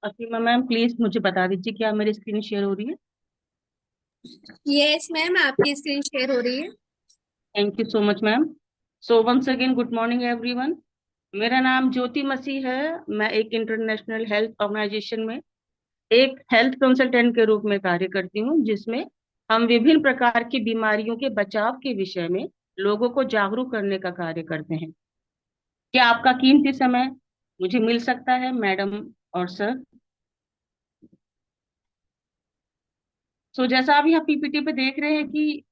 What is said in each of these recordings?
Asima ma'am please मुझे बता दीजिए क्या मेरी स्क्रीन शेयर हो रही है। यस मैम, आपकी स्क्रीन शेयर हो रही है। Thank you so much ma'am. So once again good morning everyone. मेरा नाम ज्योति मसीह है। मैं एक इंटरनेशनल हेल्थ ऑर्गेनाइजेशन में एक हेल्थ कंसल्टेंट के रूप में कार्य करती हूँ, जिसमें हम विभिन्न प्रकार की बीमारियों के बचाव के विषय में लोगों को जागरूक करने का कार्य करते हैं। क्या आपका कीमती समय मुझे मिल सकता है मैडम और सर? सो जैसा आप यहाँ पीपीटी पे देख रहे हैं कि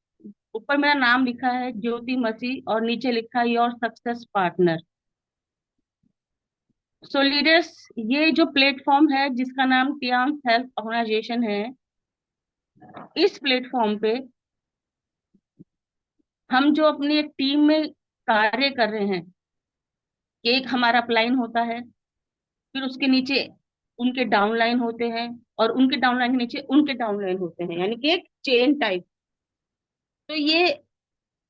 ऊपर मेरा नाम लिखा है ज्योति मसीह और नीचे लिखा है your success partner. So leaders, ये जो प्लेटफॉर्म है जिसका नाम टियाम हेल्थ ऑर्गेनाइजेशन है, इस प्लेटफॉर्म पे हम जो अपनी एक टीम में कार्य कर रहे हैं कि एक हमारा अपलाइन होता है, फिर उसके नीचे उनके डाउनलाइन होते हैं, और उनके डाउनलाइन के नीचे उनके डाउनलाइन होते हैं, यानी कि एक चेन टाइप। तो ये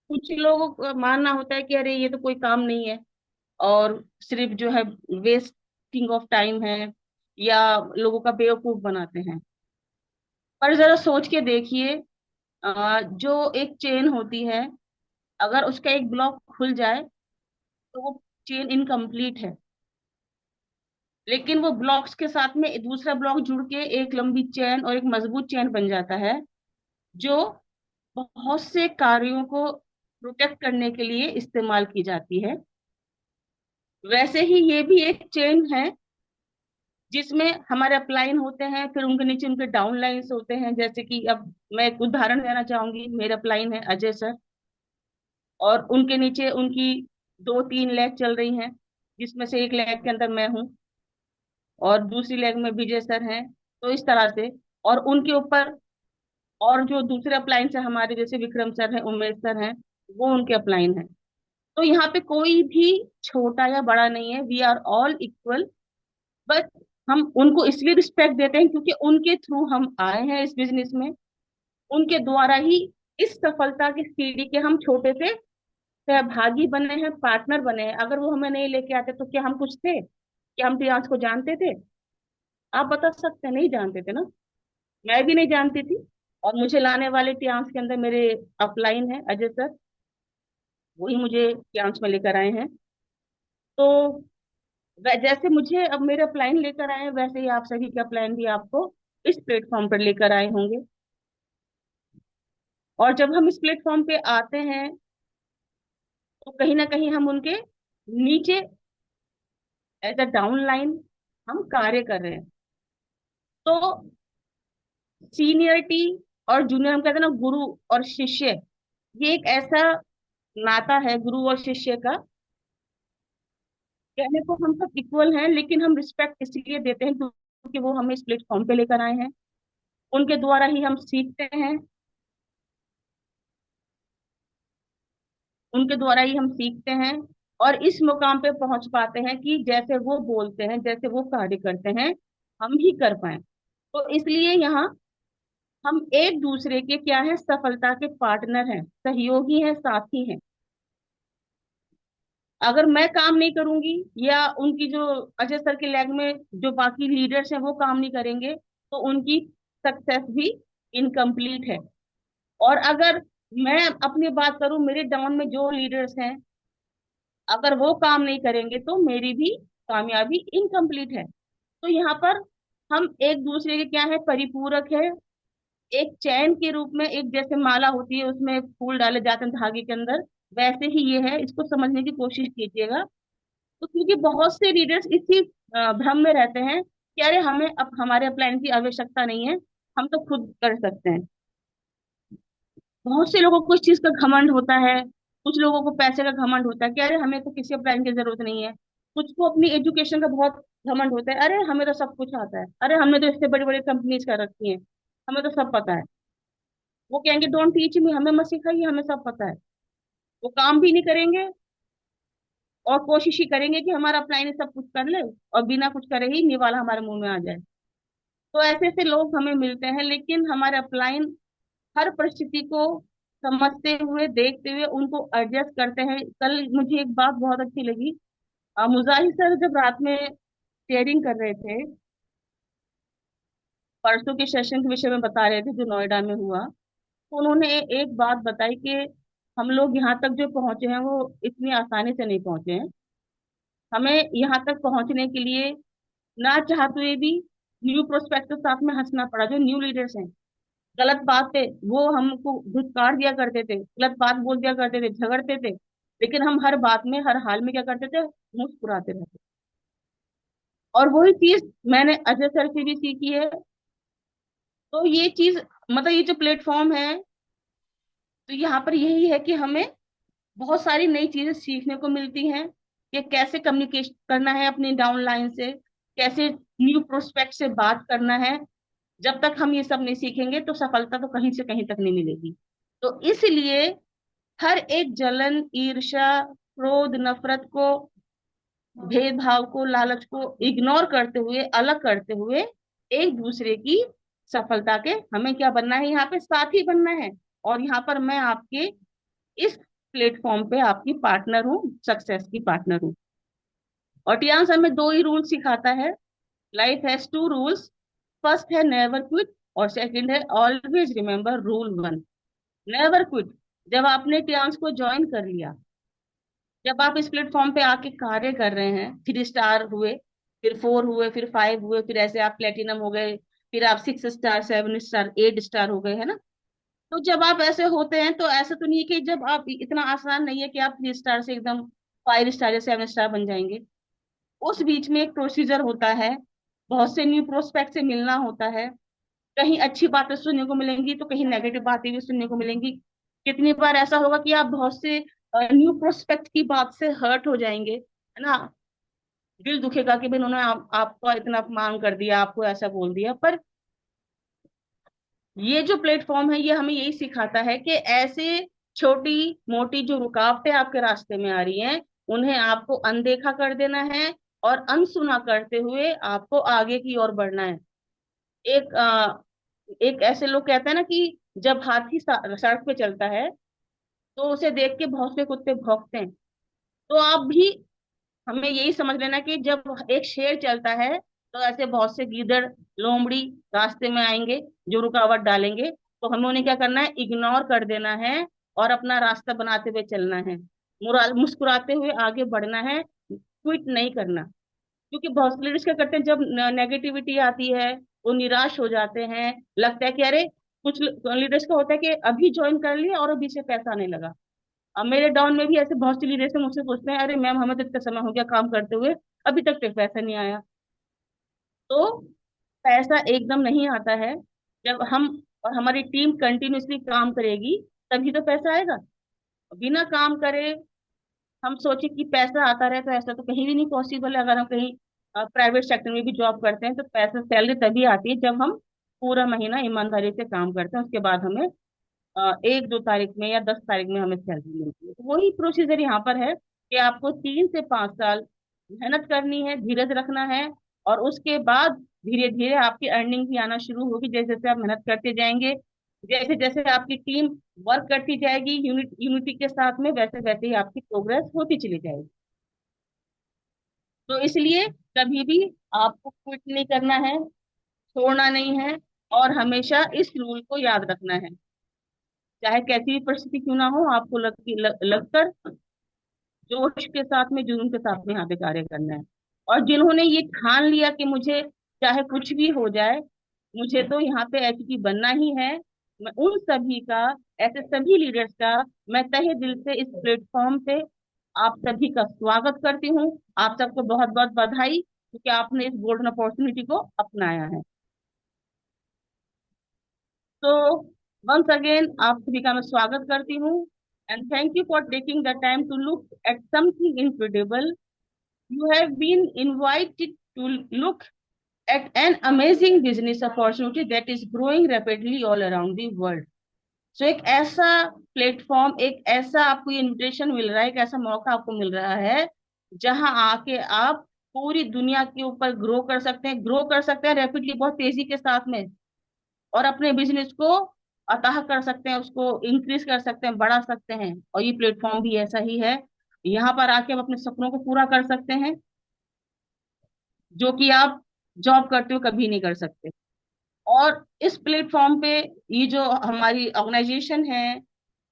कुछ लोगों को मानना होता है कि अरे ये तो कोई काम नहीं है, और सिर्फ जो है वेस्टिंग ऑफ टाइम है, या लोगों का बेवकूफ बनाते हैं। पर जरा सोच के देखिए, जो एक चेन होती है, अगर उसका एक ब्लॉक खुल जाए तो वो चेन इनकम्प्लीट है। लेकिन वो ब्लॉक्स के साथ में दूसरा ब्लॉक जुड़ के एक लंबी चेन और एक मजबूत चेन बन जाता है, जो बहुत से कार्यों को प्रोटेक्ट करने के लिए इस्तेमाल की जाती है। वैसे ही ये भी एक चेन है जिसमें हमारे अपलाइन होते हैं, फिर उनके नीचे उनके डाउन लाइन्स होते हैं। जैसे कि अब मैं एक उदाहरण देना चाहूंगी, मेरा अपलाइन है अजय सर, और उनके नीचे उनकी दो तीन लेग चल रही हैं, जिसमें से एक लेग के अंदर मैं हूँ, और दूसरी लेग में विजय सर हैं। तो इस तरह से, और उनके ऊपर और जो दूसरे अपलाइन है हमारे, जैसे विक्रम सर हैं, उमेश सर हैं, वो उनके अपलाइन हैं। तो यहाँ पे कोई भी छोटा या बड़ा नहीं है, we are all equal. But हम उनको इसलिए रिस्पेक्ट देते हैं क्योंकि उनके थ्रू हम आए हैं इस बिजनेस में। उनके द्वारा ही इस सफलता की सीढ़ी के हम छोटे से सहभागी बने हैं, पार्टनर बने हैं। अगर वो हमें नहीं लेके आते तो क्या हम कुछ थे? क्या हम टियांस को जानते थे? आप बता सकते हैं, नहीं जानते थे ना। मैं भी नहीं जानती थी। और मुझे लाने वाले टियांस के अंदर मेरे अपलाइन है अजय सर, वही मुझे टियांस में लेकर आए हैं। तो जैसे मुझे अब मेरे अपलाइन लेकर आए हैं, वैसे ही आप सभी के अपलाइन भी आपको इस प्लेटफॉर्म पर लेकर आए होंगे। और जब हम इस प्लेटफॉर्म पे आते हैं तो कहीं ना कहीं हम उनके नीचे एज अ डाउन लाइन हम कार्य कर रहे हैं। तो सीनियरिटी और जूनियर, हम कहते हैं ना गुरु और शिष्य, ये एक ऐसा नाता है गुरु और शिष्य का। कहने को हम सब इक्वल हैं, लेकिन हम रिस्पेक्ट इसलिए देते हैं क्योंकि वो हमें इस प्लेटफॉर्म पे लेकर आए हैं। उनके द्वारा ही हम सीखते हैं, उनके द्वारा ही हम सीखते हैं, और इस मुकाम पे पहुंच पाते हैं कि जैसे वो बोलते हैं, जैसे वो कार्य करते हैं, हम भी कर पाए। तो इसलिए यहाँ हम एक दूसरे के क्या है, सफलता के पार्टनर हैं, सहयोगी हैं, साथी हैं। अगर मैं काम नहीं करूंगी, या उनकी जो अजय सर के लैग में जो बाकी लीडर्स हैं वो काम नहीं करेंगे, तो उनकी सक्सेस भी इनकम्प्लीट है। और अगर मैं अपनी बात करूं, मेरे डाउन में जो लीडर्स हैं, अगर वो काम नहीं करेंगे तो मेरी भी कामयाबी इनकम्प्लीट है। तो यहाँ पर हम एक दूसरे के क्या है, परिपूरक है। एक चैन के रूप में, एक जैसे माला होती है उसमें फूल डाले जाते हैं धागे के अंदर, वैसे ही ये है। इसको समझने की कोशिश कीजिएगा। तो क्योंकि बहुत से रीडर्स इसी भ्रम में रहते हैं कि अरे हमें अब हमारे प्लान की आवश्यकता नहीं है, हम तो खुद कर सकते हैं। बहुत से लोगों को इस चीज का घमंड होता है। कुछ लोगों को पैसे का घमंड होता है कि अरे हमें तो किसी प्लान की जरूरत नहीं है। कुछ को अपनी एजुकेशन का बहुत घमंड होता है, अरे हमें तो सब कुछ आता है, अरे हमने तो इससे बड़ी बड़ी कंपनीज कर रखी हैं, हमें तो सब पता है। वो कहेंगे डोंट टीच मी, हमें मत सिखाइए, हमें सब पता है। वो काम भी नहीं करेंगे, और कोशिश ही करेंगे कि हमारा अपलाइन सब कुछ कर ले, और बिना कुछ करे ही निवाला हमारे मुंह में आ जाए। तो ऐसे ऐसे लोग हमें मिलते हैं, लेकिन हमारे अपलाइन हर परिस्थिति को समझते हुए, देखते हुए उनको एडजस्ट करते हैं। कल मुझे एक बात बहुत अच्छी लगी। मुजाहिद सर जब रात में शेयरिंग कर रहे थे, परसों के सेशन के विषय में बता रहे थे जो नोएडा में हुआ। तो उन्होंने एक बात बताई कि हम लोग यहाँ तक जो पहुंचे हैं वो इतनी आसानी से नहीं पहुंचे हैं। हमें यहाँ तक पहुंचने के लिए ना चाहते हुए भी न्यू प्रोस्पेक्ट के साथ में हंसना पड़ा। जो न्यू लीडर्स हैं, गलत बात पे वो हमको धुतकार दिया करते थे, गलत बात बोल दिया करते थे, झगड़ते थे, लेकिन हम हर बात में हर हाल में क्या करते थे, मुस्कुराते रहते। और वही चीज मैंने अजय सर से भी सीखी है। तो ये चीज, मतलब ये जो प्लेटफॉर्म है, तो यहाँ पर यही है कि हमें बहुत सारी नई चीजें सीखने को मिलती हैं कि कैसे कम्युनिकेशन करना है अपनी डाउन लाइन से, कैसे न्यू प्रोस्पेक्ट से बात करना है। जब तक हम ये सब नहीं सीखेंगे तो सफलता तो कहीं से कहीं तक नहीं मिलेगी। तो इसलिए हर एक जलन, ईर्ष्या, क्रोध, नफरत को, भेदभाव को, लालच को इग्नोर करते हुए, अलग करते हुए, एक दूसरे की सफलता के हमें क्या बनना है, यहाँ पे साथी बनना है। और यहाँ पर मैं आपके इस प्लेटफॉर्म पे आपकी पार्टनर हूँ, सक्सेस की पार्टनर हूँ। और टियांस हमें दो ही रूल सिखाता है। Life has two rules. First है नेवर क्विट, और सेकंड है always remember rule one, never quit. जब आपने टियांस को ज्वाइन कर लिया, जब आप इस प्लेटफॉर्म पे आके कार्य कर रहे हैं, 3 स्टार हुए, फिर 4 हुए, फिर 5 हुए, फिर ऐसे आप प्लेटिनम हो गए, फिर आप 6 स्टार, 7 स्टार, 8 स्टार हो गए, है ना। तो जब आप ऐसे होते हैं तो ऐसा तो नहीं है कि जब आप, इतना आसान नहीं है कि आप 3 स्टार से एकदम 5 स्टार या 7 स्टार बन जाएंगे। उस बीच में एक प्रोसीजर होता है, बहुत से न्यू प्रोस्पेक्ट से मिलना होता है। कहीं अच्छी बातें सुनने को मिलेंगी तो कहीं नेगेटिव बातें भी सुनने को मिलेंगी। कितनी बार ऐसा होगा कि आप बहुत से न्यू प्रोस्पेक्ट की बात से हर्ट हो जाएंगे, है ना। दिल दुखेगा कि भाई उन्होंने आपको इतना अपमान कर दिया, आपको ऐसा बोल दिया। पर ये जो प्लेटफॉर्म है ये हमें यही सिखाता है कि ऐसे छोटी मोटी जो रुकावटें आपके रास्ते में आ रही हैं, उन्हें आपको अनदेखा कर देना है और अनसुना करते हुए आपको आगे की ओर बढ़ना है। एक एक ऐसे लोग कहते हैं ना कि जब हाथी सड़क पे चलता है तो उसे देख के बहुत से कुत्ते भौंकते हैं। तो आप भी, हमें यही समझ लेना कि जब एक शेर चलता है तो ऐसे बहुत से गीदड़, लोमड़ी रास्ते में आएंगे जो रुकावट डालेंगे। तो हमें उन्हें क्या करना है, इग्नोर कर देना है और अपना रास्ता बनाते हुए चलना है, मुस्कुराते हुए आगे बढ़ना है, क्विट नहीं करना। क्योंकि बहुत से लीडर्स क्या करते हैं, जब नेगेटिविटी आती है वो निराश हो जाते हैं। लगता है कि अरे, कुछ लीडर्स का होता है कि अभी ज्वाइन कर लिया और अभी से पैसा आने लगा। अब मेरे डाउन में भी ऐसे बहुत सी लीडर्स मुझसे पूछते हैं, अरे मैम हमें तो इतना समय हो गया काम करते हुए, अभी तक तो पैसा नहीं आया। तो पैसा एकदम नहीं आता है। जब हम और हमारी टीम कंटिन्यूअसली काम करेगी तभी तो पैसा आएगा। बिना काम करे हम सोचे कि पैसा आता रहे, तो ऐसा तो कहीं भी नहीं पॉसिबल है। अगर हम कहीं प्राइवेट सेक्टर में भी जॉब करते हैं तो पैसा, सैलरी तभी आती है जब हम पूरा महीना ईमानदारी से काम करते हैं। उसके बाद हमें 1-2 तारीख में या 10 तारीख में हमें सैलरी मिलती है। तो वही प्रोसीजर यहाँ पर है कि आपको 3 से 5 साल मेहनत करनी है, धीरज रखना है, और उसके बाद धीरे धीरे आपकी अर्निंग भी आना शुरू होगी। जैसे जैसे आप मेहनत करते जाएंगे, जैसे जैसे आपकी टीम वर्क करती जाएगी यूनिटी के साथ में, वैसे वैसे ही आपकी प्रोग्रेस होती चली जाएगी। तो इसलिए कभी भी आपको क्विट नहीं करना है, छोड़ना नहीं है, और हमेशा इस रूल को याद रखना है। चाहे कैसी भी परिस्थिति क्यों ना हो, आपको लगकर जोश के साथ में, जुनून के साथ में यहाँ पे कार्य करना है। और जिन्होंने ये ठान लिया कि मुझे चाहे कुछ भी हो जाए, मुझे तो यहाँ पे एचपी बनना ही है, मैं उन सभी का, ऐसे सभी लीडर्स का मैं तहे दिल से इस प्लेटफॉर्म पे आप सभी का स्वागत करती हूँ। आप सबको बहुत बहुत बधाई, क्योंकि आपने इस गोल्डन अपॉर्चुनिटी को अपनाया है। तो वंस अगेन आप सभी का मैं स्वागत करती हूँ। And thank you for taking the time to look at something incredible. You have been invited to look at an amazing business opportunity that is growing rapidly all around the world. So एक ऐसा platform, एक ऐसा आपको invitation मिल रहा है, एक ऐसा मौका आपको मिल रहा है जहां आके आप पूरी दुनिया के ऊपर ग्रो कर सकते हैं रैपिडली, बहुत तेजी के साथ में, और अपने बिजनेस को अतः कर सकते हैं, उसको इंक्रीज कर सकते हैं, बढ़ा सकते हैं। और ये प्लेटफॉर्म भी ऐसा ही है। यहाँ पर आके आप अपने सपनों को पूरा कर सकते हैं, जो कि आप जॉब करते हो कभी नहीं कर सकते। और इस प्लेटफॉर्म पे ये जो हमारी ऑर्गेनाइजेशन है,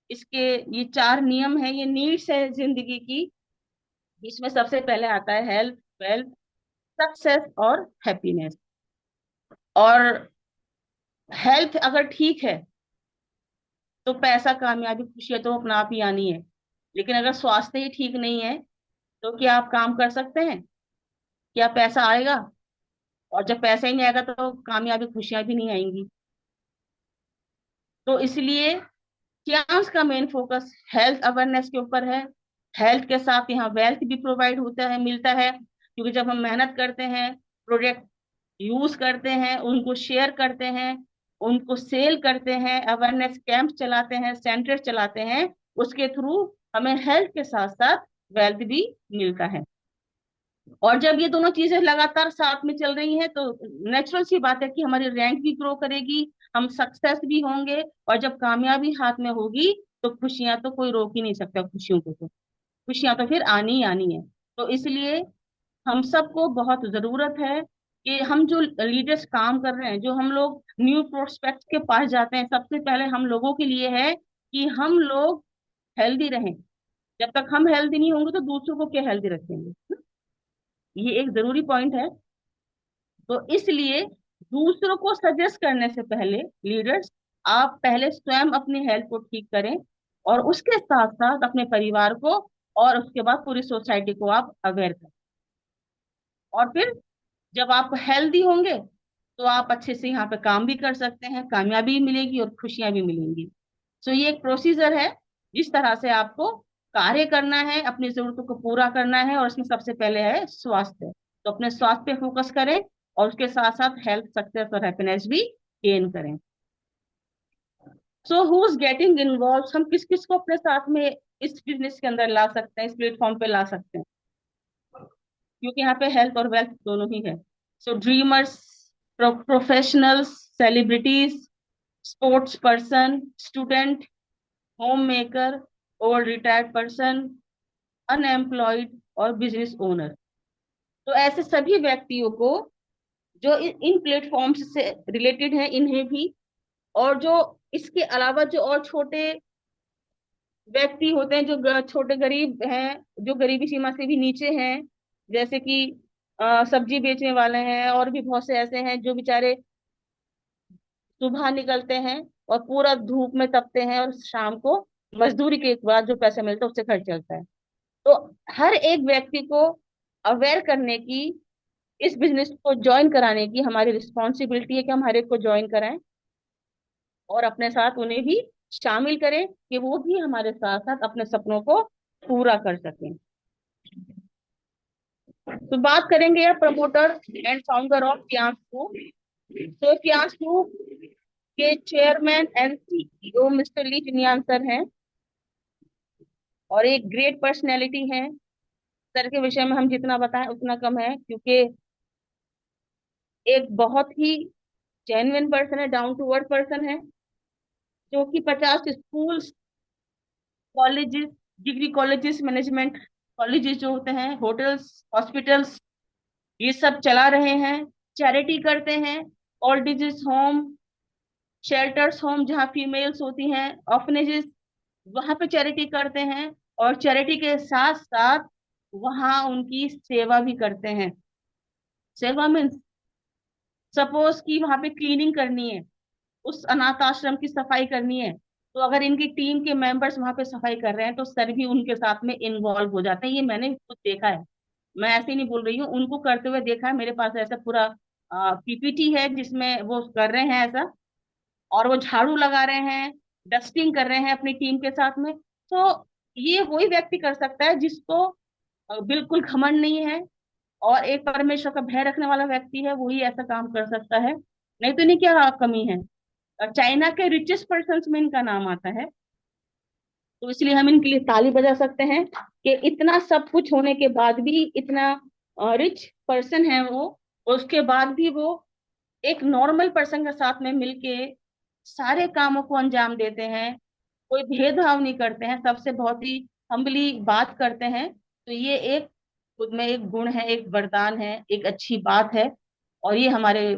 इसके ये 4 नियम है, ये नीड्स है जिंदगी की। इसमें सबसे पहले आता है हेल्थ, वेल्थ, सक्सेस और हैप्पीनेस। और हेल्थ अगर ठीक है तो पैसा, कामयाबी, खुशियां तो अपना आप ही आनी है। लेकिन अगर स्वास्थ्य ही ठीक नहीं है तो क्या आप काम कर सकते हैं? क्या पैसा आएगा? और जब पैसा ही नहीं आएगा तो कामयाबी, खुशियां भी नहीं आएंगी। तो इसलिए क्यांस का मेन फोकस हेल्थ अवेयरनेस के ऊपर है। हेल्थ के साथ यहाँ वेल्थ भी प्रोवाइड होता है, मिलता है, क्योंकि जब हम मेहनत करते हैं, प्रोडक्ट यूज करते हैं, उनको शेयर करते हैं, उनको सेल करते हैं, अवेयरनेस कैंप चलाते हैं, सेंटर चलाते हैं, उसके थ्रू हमें हेल्थ के साथ साथ वेल्थ भी मिलता है। और जब ये दोनों चीजें लगातार साथ में चल रही हैं तो नेचुरल सी बात है कि हमारी रैंक भी ग्रो करेगी, हम सक्सेस भी होंगे। और जब कामयाबी हाथ में होगी तो खुशियां तो कोई रोक ही नहीं सकता, खुशियों को तो खुशियां तो फिर आनी ही आनी है। तो इसलिए हम सबको बहुत जरूरत है कि हम जो लीडर्स काम कर रहे हैं, जो हम लोग न्यू प्रोस्पेक्ट के पास जाते हैं, सबसे पहले हम लोगों के लिए है कि हम लोग हेल्दी रहें। जब तक हम हेल्दी नहीं होंगे तो दूसरों को क्या हेल्दी रखेंगे? ये एक जरूरी पॉइंट है। तो इसलिए दूसरों को सजेस्ट करने से पहले लीडर्स, आप पहले स्वयं अपनी हेल्थ को ठीक करें, और उसके साथ साथ अपने परिवार को, और उसके बाद पूरी सोसाइटी को आप अवेयर करें। और फिर जब आप हेल्दी होंगे तो आप अच्छे से यहाँ पे काम भी कर सकते हैं, कामयाबी मिलेगी और खुशियां भी मिलेंगी। सो ये एक प्रोसीजर है जिस तरह से आपको कार्य करना है, अपनी जरूरतों को पूरा करना है, और इसमें सबसे पहले है स्वास्थ्य। तो अपने स्वास्थ्य पे फोकस करें और उसके साथ साथ हेल्थ, सक्सेस और हैप्पीनेस भी गेन करें। So who is getting involve, हम किस किस को अपने साथ में इस बिजनेस के अंदर ला सकते हैं, इस प्लेटफॉर्म पे ला सकते हैं, क्योंकि यहाँ पे हेल्थ और वेल्थ दोनों ही है। So dreamers, professionals, celebrities, sports person, student, home maker, और रिटायर्ड पर्सन, अनएम्प्लॉयड और बिजनेस ओनर। तो ऐसे सभी व्यक्तियों को जो इन प्लेटफॉर्म्स से रिलेटेड है, इन्हें भी, और जो इसके अलावा जो और छोटे व्यक्ति होते हैं, जो छोटे गरीब हैं, जो गरीबी सीमा से भी नीचे हैं, जैसे कि सब्जी बेचने वाले हैं, और भी बहुत से ऐसे हैं जो बेचारे सुबह निकलते हैं और पूरा धूप में तपते हैं, और शाम को मजदूरी के बाद जो पैसा मिलता है उससे खर्च चलता है। तो हर एक व्यक्ति को अवेयर करने की, इस बिजनेस को ज्वाइन कराने की हमारी रिस्पॉन्सिबिलिटी है कि हम हर एक को ज्वाइन कराएं और अपने साथ उन्हें भी शामिल करें कि वो भी हमारे साथ साथ अपने सपनों को पूरा कर सकें। तो बात करेंगे अब प्रमोटर एंड फाउंडर ऑफ कियांस ग्रुप। तो कियांस ग्रुप के chairman and CEO mister Li Jinyuan sir हैं, और एक ग्रेट पर्सनैलिटी है। सर के विषय में हम जितना बताएं उतना कम है, क्योंकि एक बहुत ही जेन्युइन पर्सन है, डाउन टू अर्थ पर्सन है, जो कि 50 schools, colleges, degree colleges, management colleges जो होते हैं, होटल्स, हॉस्पिटल्स, ये सब चला रहे हैं। चैरिटी करते हैं, old ages home, shelters home जहाँ फीमेल्स होती हैं, ऑर्फनेजेस, वहां पे चैरिटी करते हैं। और चैरिटी के साथ साथ वहाँ उनकी सेवा भी करते हैं। सेवा मीन्स, सपोज कि वहां पे क्लीनिंग करनी है, उस अनाथ आश्रम की सफाई करनी है, तो अगर इनकी टीम के मेंबर्स वहां पे सफाई कर रहे हैं तो सर भी उनके साथ में इन्वॉल्व हो जाते हैं। ये मैंने खुद देखा है, मैं ऐसे ही नहीं बोल रही हूँ, उनको करते हुए देखा है। मेरे पास ऐसा पूरा पीपीटी है जिसमें वो कर रहे हैं ऐसा, और वो झाड़ू लगा रहे हैं, डस्टिंग कर रहे हैं अपनी टीम के साथ में। तो ये वही व्यक्ति कर सकता है जिसको बिल्कुल घमंड नहीं है, और एक परमेश्वर का भय रखने वाला व्यक्ति है, वही ऐसा काम कर सकता है। नहीं तो नहीं, क्या कमी है? और चाइना के रिचेस्ट पर्सन में इनका नाम आता है। तो इसलिए हम इनके लिए ताली बजा सकते हैं कि इतना सब कुछ होने के बाद भी, इतना रिच पर्सन है वो, उसके बाद भी वो एक नॉर्मल पर्सन के साथ में मिलके सारे कामों को अंजाम देते हैं, कोई भेदभाव नहीं करते हैं, सबसे बहुत ही हम्बली बात करते हैं। तो ये एक खुद में एक गुण है, एक वरदान है, एक अच्छी बात है। और ये हमारे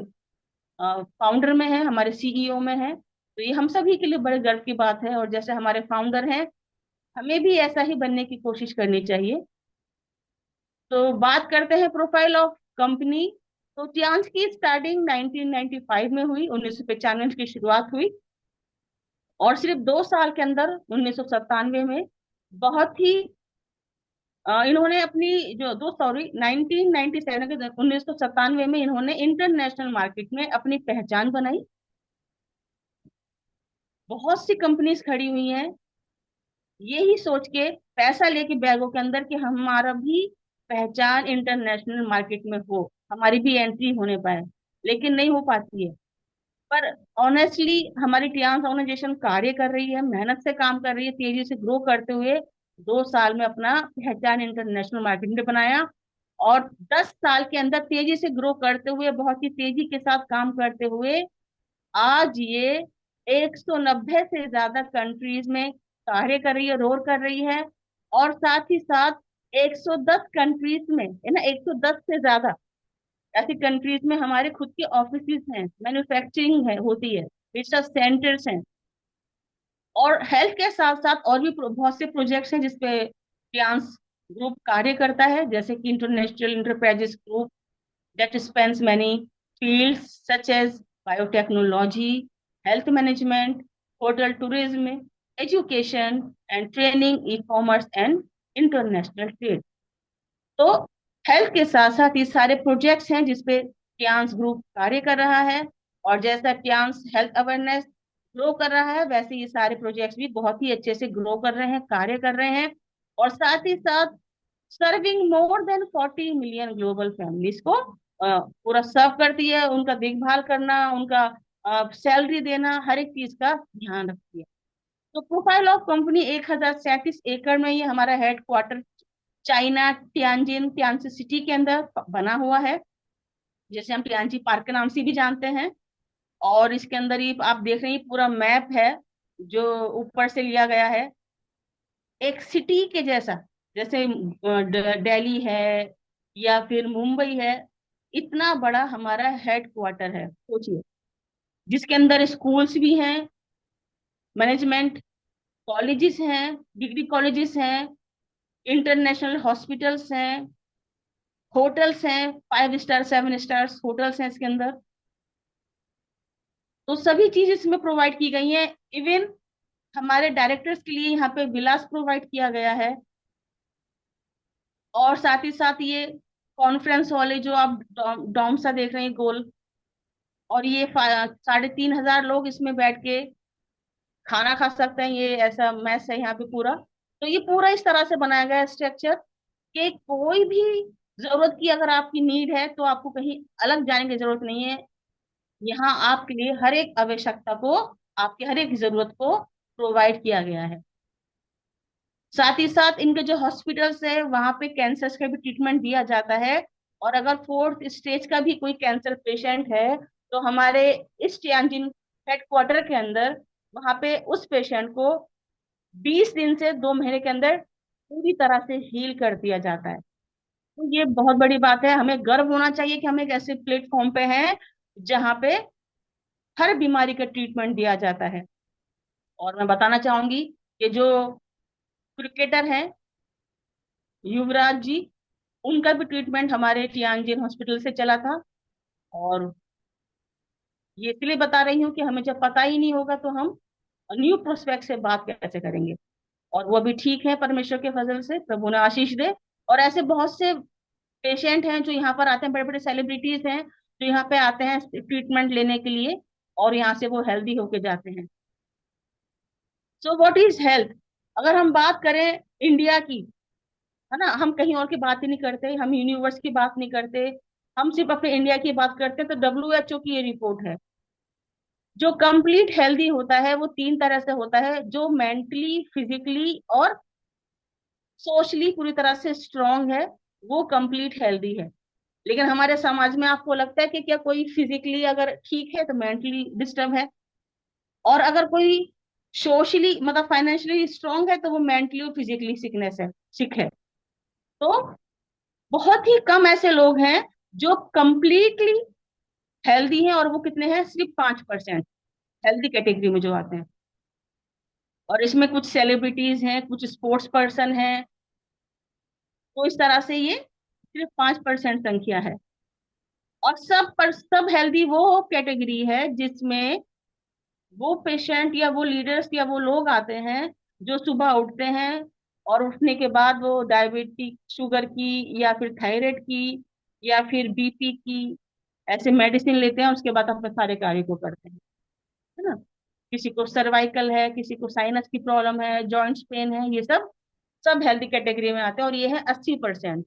फाउंडर में है, हमारे सीईओ में है। तो ये हम सभी के लिए बड़े गर्व की बात है, और जैसे हमारे फाउंडर हैं, हमें भी ऐसा ही बनने की कोशिश करनी चाहिए। तो बात करते हैं प्रोफाइल ऑफ कंपनी। तो टियांस की स्टार्टिंग 1995 में हुई, 1995 की शुरुआत हुई, और सिर्फ 2 साल के अंदर 1997 में बहुत ही इन्होंने अपनी जो दो सॉरी 1997 के 1997 में इन्होंने इंटरनेशनल मार्केट में अपनी पहचान बनाई। बहुत सी कंपनीज खड़ी हुई हैं यही सोच के, पैसा लेके बैगों के अंदर, कि हमारा भी पहचान इंटरनेशनल मार्केट में हो, हमारी भी एंट्री होने पाए, लेकिन नहीं हो पाती है। पर ऑनेस्टली हमारी टियांस ऑर्गेनाइजेशन कार्य कर रही है, मेहनत से काम कर रही है, तेजी से ग्रो करते हुए 2 साल में अपना पहचान इंटरनेशनल मार्केट में बनाया। और 10 साल के अंदर तेजी से ग्रो करते हुए, बहुत ही तेजी के साथ काम करते हुए, आज ये 190 से ज्यादा कंट्रीज में कार्य कर रही है, रोल कर रही है। और साथ ही साथ 110 कंट्रीज में, है ना, 110 से ज्यादा ऐसी कंट्रीज में हमारे खुद के ऑफिस हैं, मैन्युफैक्चरिंग है होती है, रिसर्च सेंटर्स हैं। और हेल्थ के साथ साथ और भी बहुत से प्रोजेक्ट्स हैं जिसपे फ्रांस ग्रुप कार्य करता है, जैसे कि international enterprises group that spans many fields such as biotechnology, health management, hotel tourism, education and training, e-commerce and international trade। तो हेल्थ के साथ साथ ये सारे प्रोजेक्ट्स हैं जिसपे ट्यांस ग्रुप कार्य कर रहा है। और जैसा ट्यांस हेल्थ अवेयरनेस ग्रो कर रहा है, वैसे ये सारे प्रोजेक्ट्स भी बहुत ही अच्छे से ग्रो कर रहे हैं, कार्य कर रहे हैं। और साथ ही साथ serving more than 40 million global families को पूरा सर्व करती है, उनका देखभाल करना, उनका सैलरी देना, हर एक चीज का ध्यान रखती है। तो प्रोफाइल ऑफ कंपनी 1037 एकड़ में ये हमारा हेड क्वार्टर चाइना तियानजिन तियानजी सिटी के अंदर बना हुआ है, जैसे हम तियानजी पार्क के नाम से भी जानते हैं। और इसके अंदर ही आप देख रहे हैं पूरा मैप है जो ऊपर से लिया गया है, एक सिटी के जैसा, जैसे दिल्ली है या फिर मुंबई है, इतना बड़ा हमारा हेड क्वार्टर है, सोचिए। जिसके अंदर स्कूल्स भी हैं, मैनेजमेंट कॉलेजेस हैं, डिग्री कॉलेजेस हैं, इंटरनेशनल हॉस्पिटल्स हैं, होटल्स हैं, 5 स्टार 7 स्टार होटल्स हैं इसके अंदर। तो सभी चीज इसमें प्रोवाइड की गई हैं। इवन हमारे डायरेक्टर्स के लिए यहाँ पे विलास प्रोवाइड किया गया है। और साथ ही साथ ये कॉन्फ्रेंस हॉल है जो आप डॉम सा देख रहे हैं गोल, और ये 3,500 लोग इसमें बैठ के खाना खा सकते हैं, ये ऐसा मैस है यहाँ पे पूरा। तो ये पूरा इस तरह से बनाया गया है स्ट्रक्चर, कि कोई भी जरूरत की अगर आपकी नीड है तो आपको कहीं अलग जाने की जरूरत नहीं है। यहाँ आपके लिए हर एक आवश्यकता को, आपकी हर एक जरूरत को प्रोवाइड किया गया है। साथ ही साथ इनके जो हॉस्पिटल्स है वहां पे कैंसर का भी ट्रीटमेंट दिया जाता है। और अगर 4th स्टेज का भी कोई कैंसर पेशेंट है, तो हमारे इस टियानजिन हेडक्वार्टर के अंदर वहां पे उस पेशेंट को 20 दिन से 2 महीने के अंदर पूरी तरह से हील कर दिया जाता है। तो ये बहुत बड़ी बात है, हमें गर्व होना चाहिए कि हम एक ऐसे प्लेटफॉर्म पे हैं जहाँ पे हर बीमारी का ट्रीटमेंट दिया जाता है। और मैं बताना चाहूंगी कि जो क्रिकेटर हैं युवराज जी, उनका भी ट्रीटमेंट हमारे टियानजिन हॉस्पिटल से चला था। और ये इसलिए बता रही हूँ कि हमें जब पता ही नहीं होगा तो हम न्यू प्रोस्पेक्ट से बात कैसे करेंगे। और वो भी ठीक है, परमेश्वर के फजल से, प्रभु ने आशीष दे। और ऐसे बहुत से पेशेंट हैं जो यहाँ पर आते हैं, बड़े बड़े सेलिब्रिटीज हैं जो यहाँ पे आते हैं ट्रीटमेंट लेने के लिए, और यहाँ से वो हेल्दी होके जाते हैं। So what is health? अगर हम बात करें इंडिया की, है ना, हम कहीं और की बात ही नहीं करते, हम यूनिवर्स की बात नहीं करते, हम सिर्फ अपने इंडिया की बात करते हैं। तो WHO की ये रिपोर्ट है, जो कंप्लीट हेल्दी होता है वो 3 तरह से होता है, जो मेंटली, फिजिकली और सोशली पूरी तरह से स्ट्रांग है, वो कंप्लीट हेल्दी है। लेकिन हमारे समाज में आपको लगता है कि क्या कोई फिजिकली अगर ठीक है तो मेंटली डिस्टर्ब है, और अगर कोई सोशली मतलब फाइनेंशियली स्ट्रांग है तो वो मेंटली और फिजिकली सिकनेस है, सिक है। तो बहुत ही कम ऐसे लोग हैं जो कंप्लीटली हेल्दी हैं, और वो कितने हैं, सिर्फ 5% हेल्दी कैटेगरी में जो आते हैं। और इसमें कुछ सेलिब्रिटीज हैं, कुछ स्पोर्ट्स पर्सन हैं। तो इस तरह से ये सिर्फ 5% संख्या है। और सब हेल्दी वो कैटेगरी है जिसमें वो पेशेंट या वो लीडर्स या वो लोग आते हैं जो सुबह उठते हैं, और उठने के बाद वो डायबिटिक शुगर की या फिर थायराइड की या फिर बीपी की ऐसे मेडिसिन लेते हैं, उसके बाद अपने सारे कार्य को करते हैं, है ना। किसी को सर्वाइकल है, किसी को साइनस की प्रॉब्लम है, जॉइंट्स पेन है, ये सब सब हेल्दी कैटेगरी में आते हैं, और ये है 80%।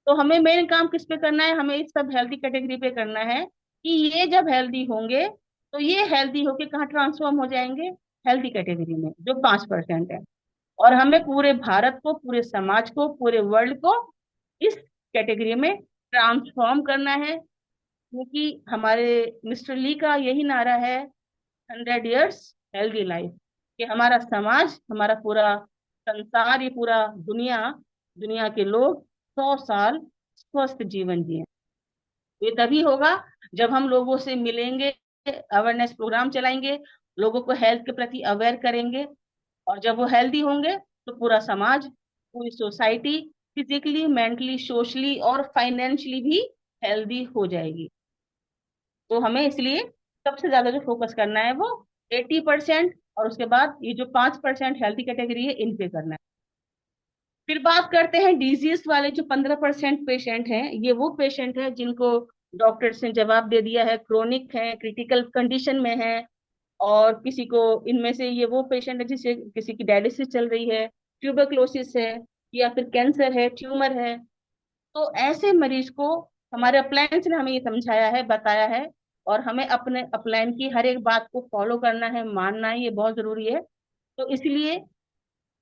तो हमें मेन काम किस पे करना है, हमें इस सब हेल्दी कैटेगरी पे करना है कि ये जब हेल्दी होंगे तो ये हेल्दी होके कहाँ ट्रांसफॉर्म हो जाएंगे, हेल्दी कैटेगरी में जो 5% है। और हमें पूरे भारत को, पूरे समाज को, पूरे वर्ल्ड को इस कैटेगरी में ट्रांसफॉर्म करना है, क्योंकि हमारे मिस्टर ली का यही नारा है, 100 years हेल्दी लाइफ, कि हमारा समाज, हमारा पूरा संसार, ये पूरा दुनिया, दुनिया के लोग 100 साल स्वस्थ जीवन जिए। ये तभी होगा जब हम लोगों से मिलेंगे, अवेयरनेस प्रोग्राम चलाएंगे, लोगों को हेल्थ के प्रति अवेयर करेंगे। और जब वो हेल्दी होंगे तो पूरा समाज, पूरी सोसाइटी फिजिकली, मेंटली, सोशली और फाइनेंशियली भी हेल्दी हो जाएगी। तो हमें इसलिए सबसे ज्यादा जो फोकस करना है वो 80%, और उसके बाद ये जो 5% हेल्थी कैटेगरी है इन पे करना है। फिर बात करते हैं डिजीज वाले जो 15% पेशेंट हैं। ये वो पेशेंट हैं जिनको डॉक्टर्स ने जवाब दे दिया है क्रोनिक है, क्रिटिकल कंडीशन में है। और किसी को, इनमें से ये वो पेशेंट है जिसे किसी की डायलिसिस चल रही है, ट्यूबरक्लोसिस है, या फिर कैंसर है, ट्यूमर है। तो ऐसे मरीज को हमारे अप्लायंस ने हमें ये समझाया है, बताया है, और हमें अपने अपलायन की हर एक बात को फॉलो करना है, मानना है, ये बहुत जरूरी है। तो इसलिए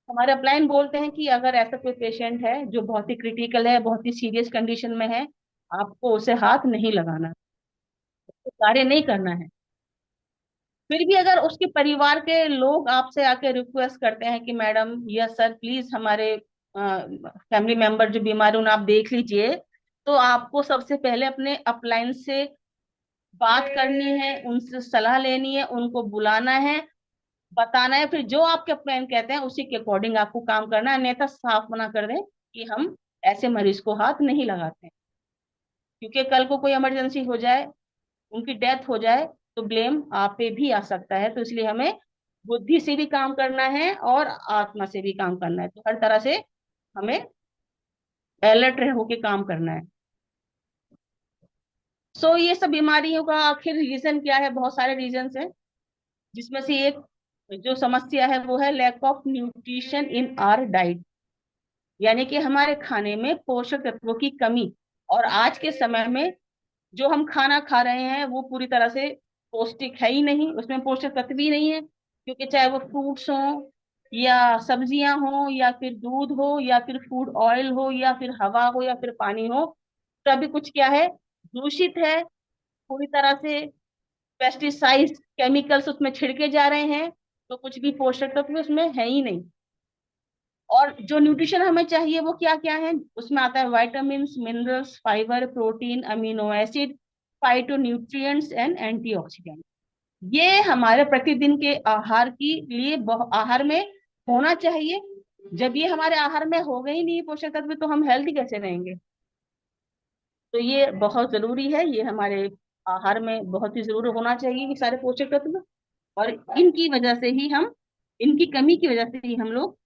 हमारे अपलायन बोलते हैं कि अगर ऐसा कोई पेशेंट है जो बहुत ही क्रिटिकल है, बहुत ही सीरियस कंडीशन में है, आपको उसे हाथ नहीं लगाना, उसको कार्य नहीं करना है। फिर भी अगर उसके परिवार के लोग आपसे आके रिक्वेस्ट करते हैं कि मैडम या सर प्लीज हमारे फैमिली मेंबर जो बीमार है उन्हें आप देख लीजिए, तो आपको सबसे पहले अपने अपलाइन से बात करनी है, उनसे सलाह लेनी है, उनको बुलाना है, बताना है, फिर जो आपके अपलाइन कहते हैं उसी के अकॉर्डिंग आपको काम करना है। अन्यथा साफ मना कर दें कि हम ऐसे मरीज को हाथ नहीं लगाते हैं। क्योंकि कल को कोई इमरजेंसी हो जाए, उनकी डेथ हो जाए, तो ब्लेम आप पे भी आ सकता है। तो इसलिए हमें बुद्धि से भी काम करना है और आत्मा से भी काम करना है। तो हर तरह से हमें अलर्ट होके काम करना है। ये सब बीमारियों का आखिर रीजन क्या है, बहुत सारे रीजन है, जिसमें से एक जो समस्या है वो है lack of nutrition in our diet, यानी कि हमारे खाने में पोषक तत्वों की कमी। और आज के समय में जो हम खाना खा रहे हैं वो पूरी तरह से पौष्टिक है ही नहीं, उसमें पोषक तत्व ही नहीं है। क्योंकि चाहे वो फ्रूट्स हो, या सब्जियां हो, या फिर दूध हो, या फिर फूड ऑयल हो, या फिर हवा हो, या फिर पानी हो, सभी कुछ क्या है, दूषित है पूरी तरह से। पेस्टिसाइड्स, केमिकल्स उसमें छिड़के जा रहे हैं, तो कुछ भी पोषक तत्व उसमें है ही नहीं। और जो न्यूट्रिशन हमें चाहिए वो क्या क्या है, उसमें आता है vitamin, minerals, fibre, protein, amino acid, phyto nutrients and antioxidant. ये हमारे प्रतिदिन के आहार की लिए आहार में होना चाहिए। जब ये हमारे आहार में हो गई नहीं पोषक तत्व, तो हम हेल्थी कैसे रहेंगे। तो ये बहुत जरूरी है, ये हमारे आहार में बहुत ही जरूर होना चाहिए ये सारे पोषक तत्व। और इनकी वजह से ही हम, इनकी कमी की वजह से ही हम लोग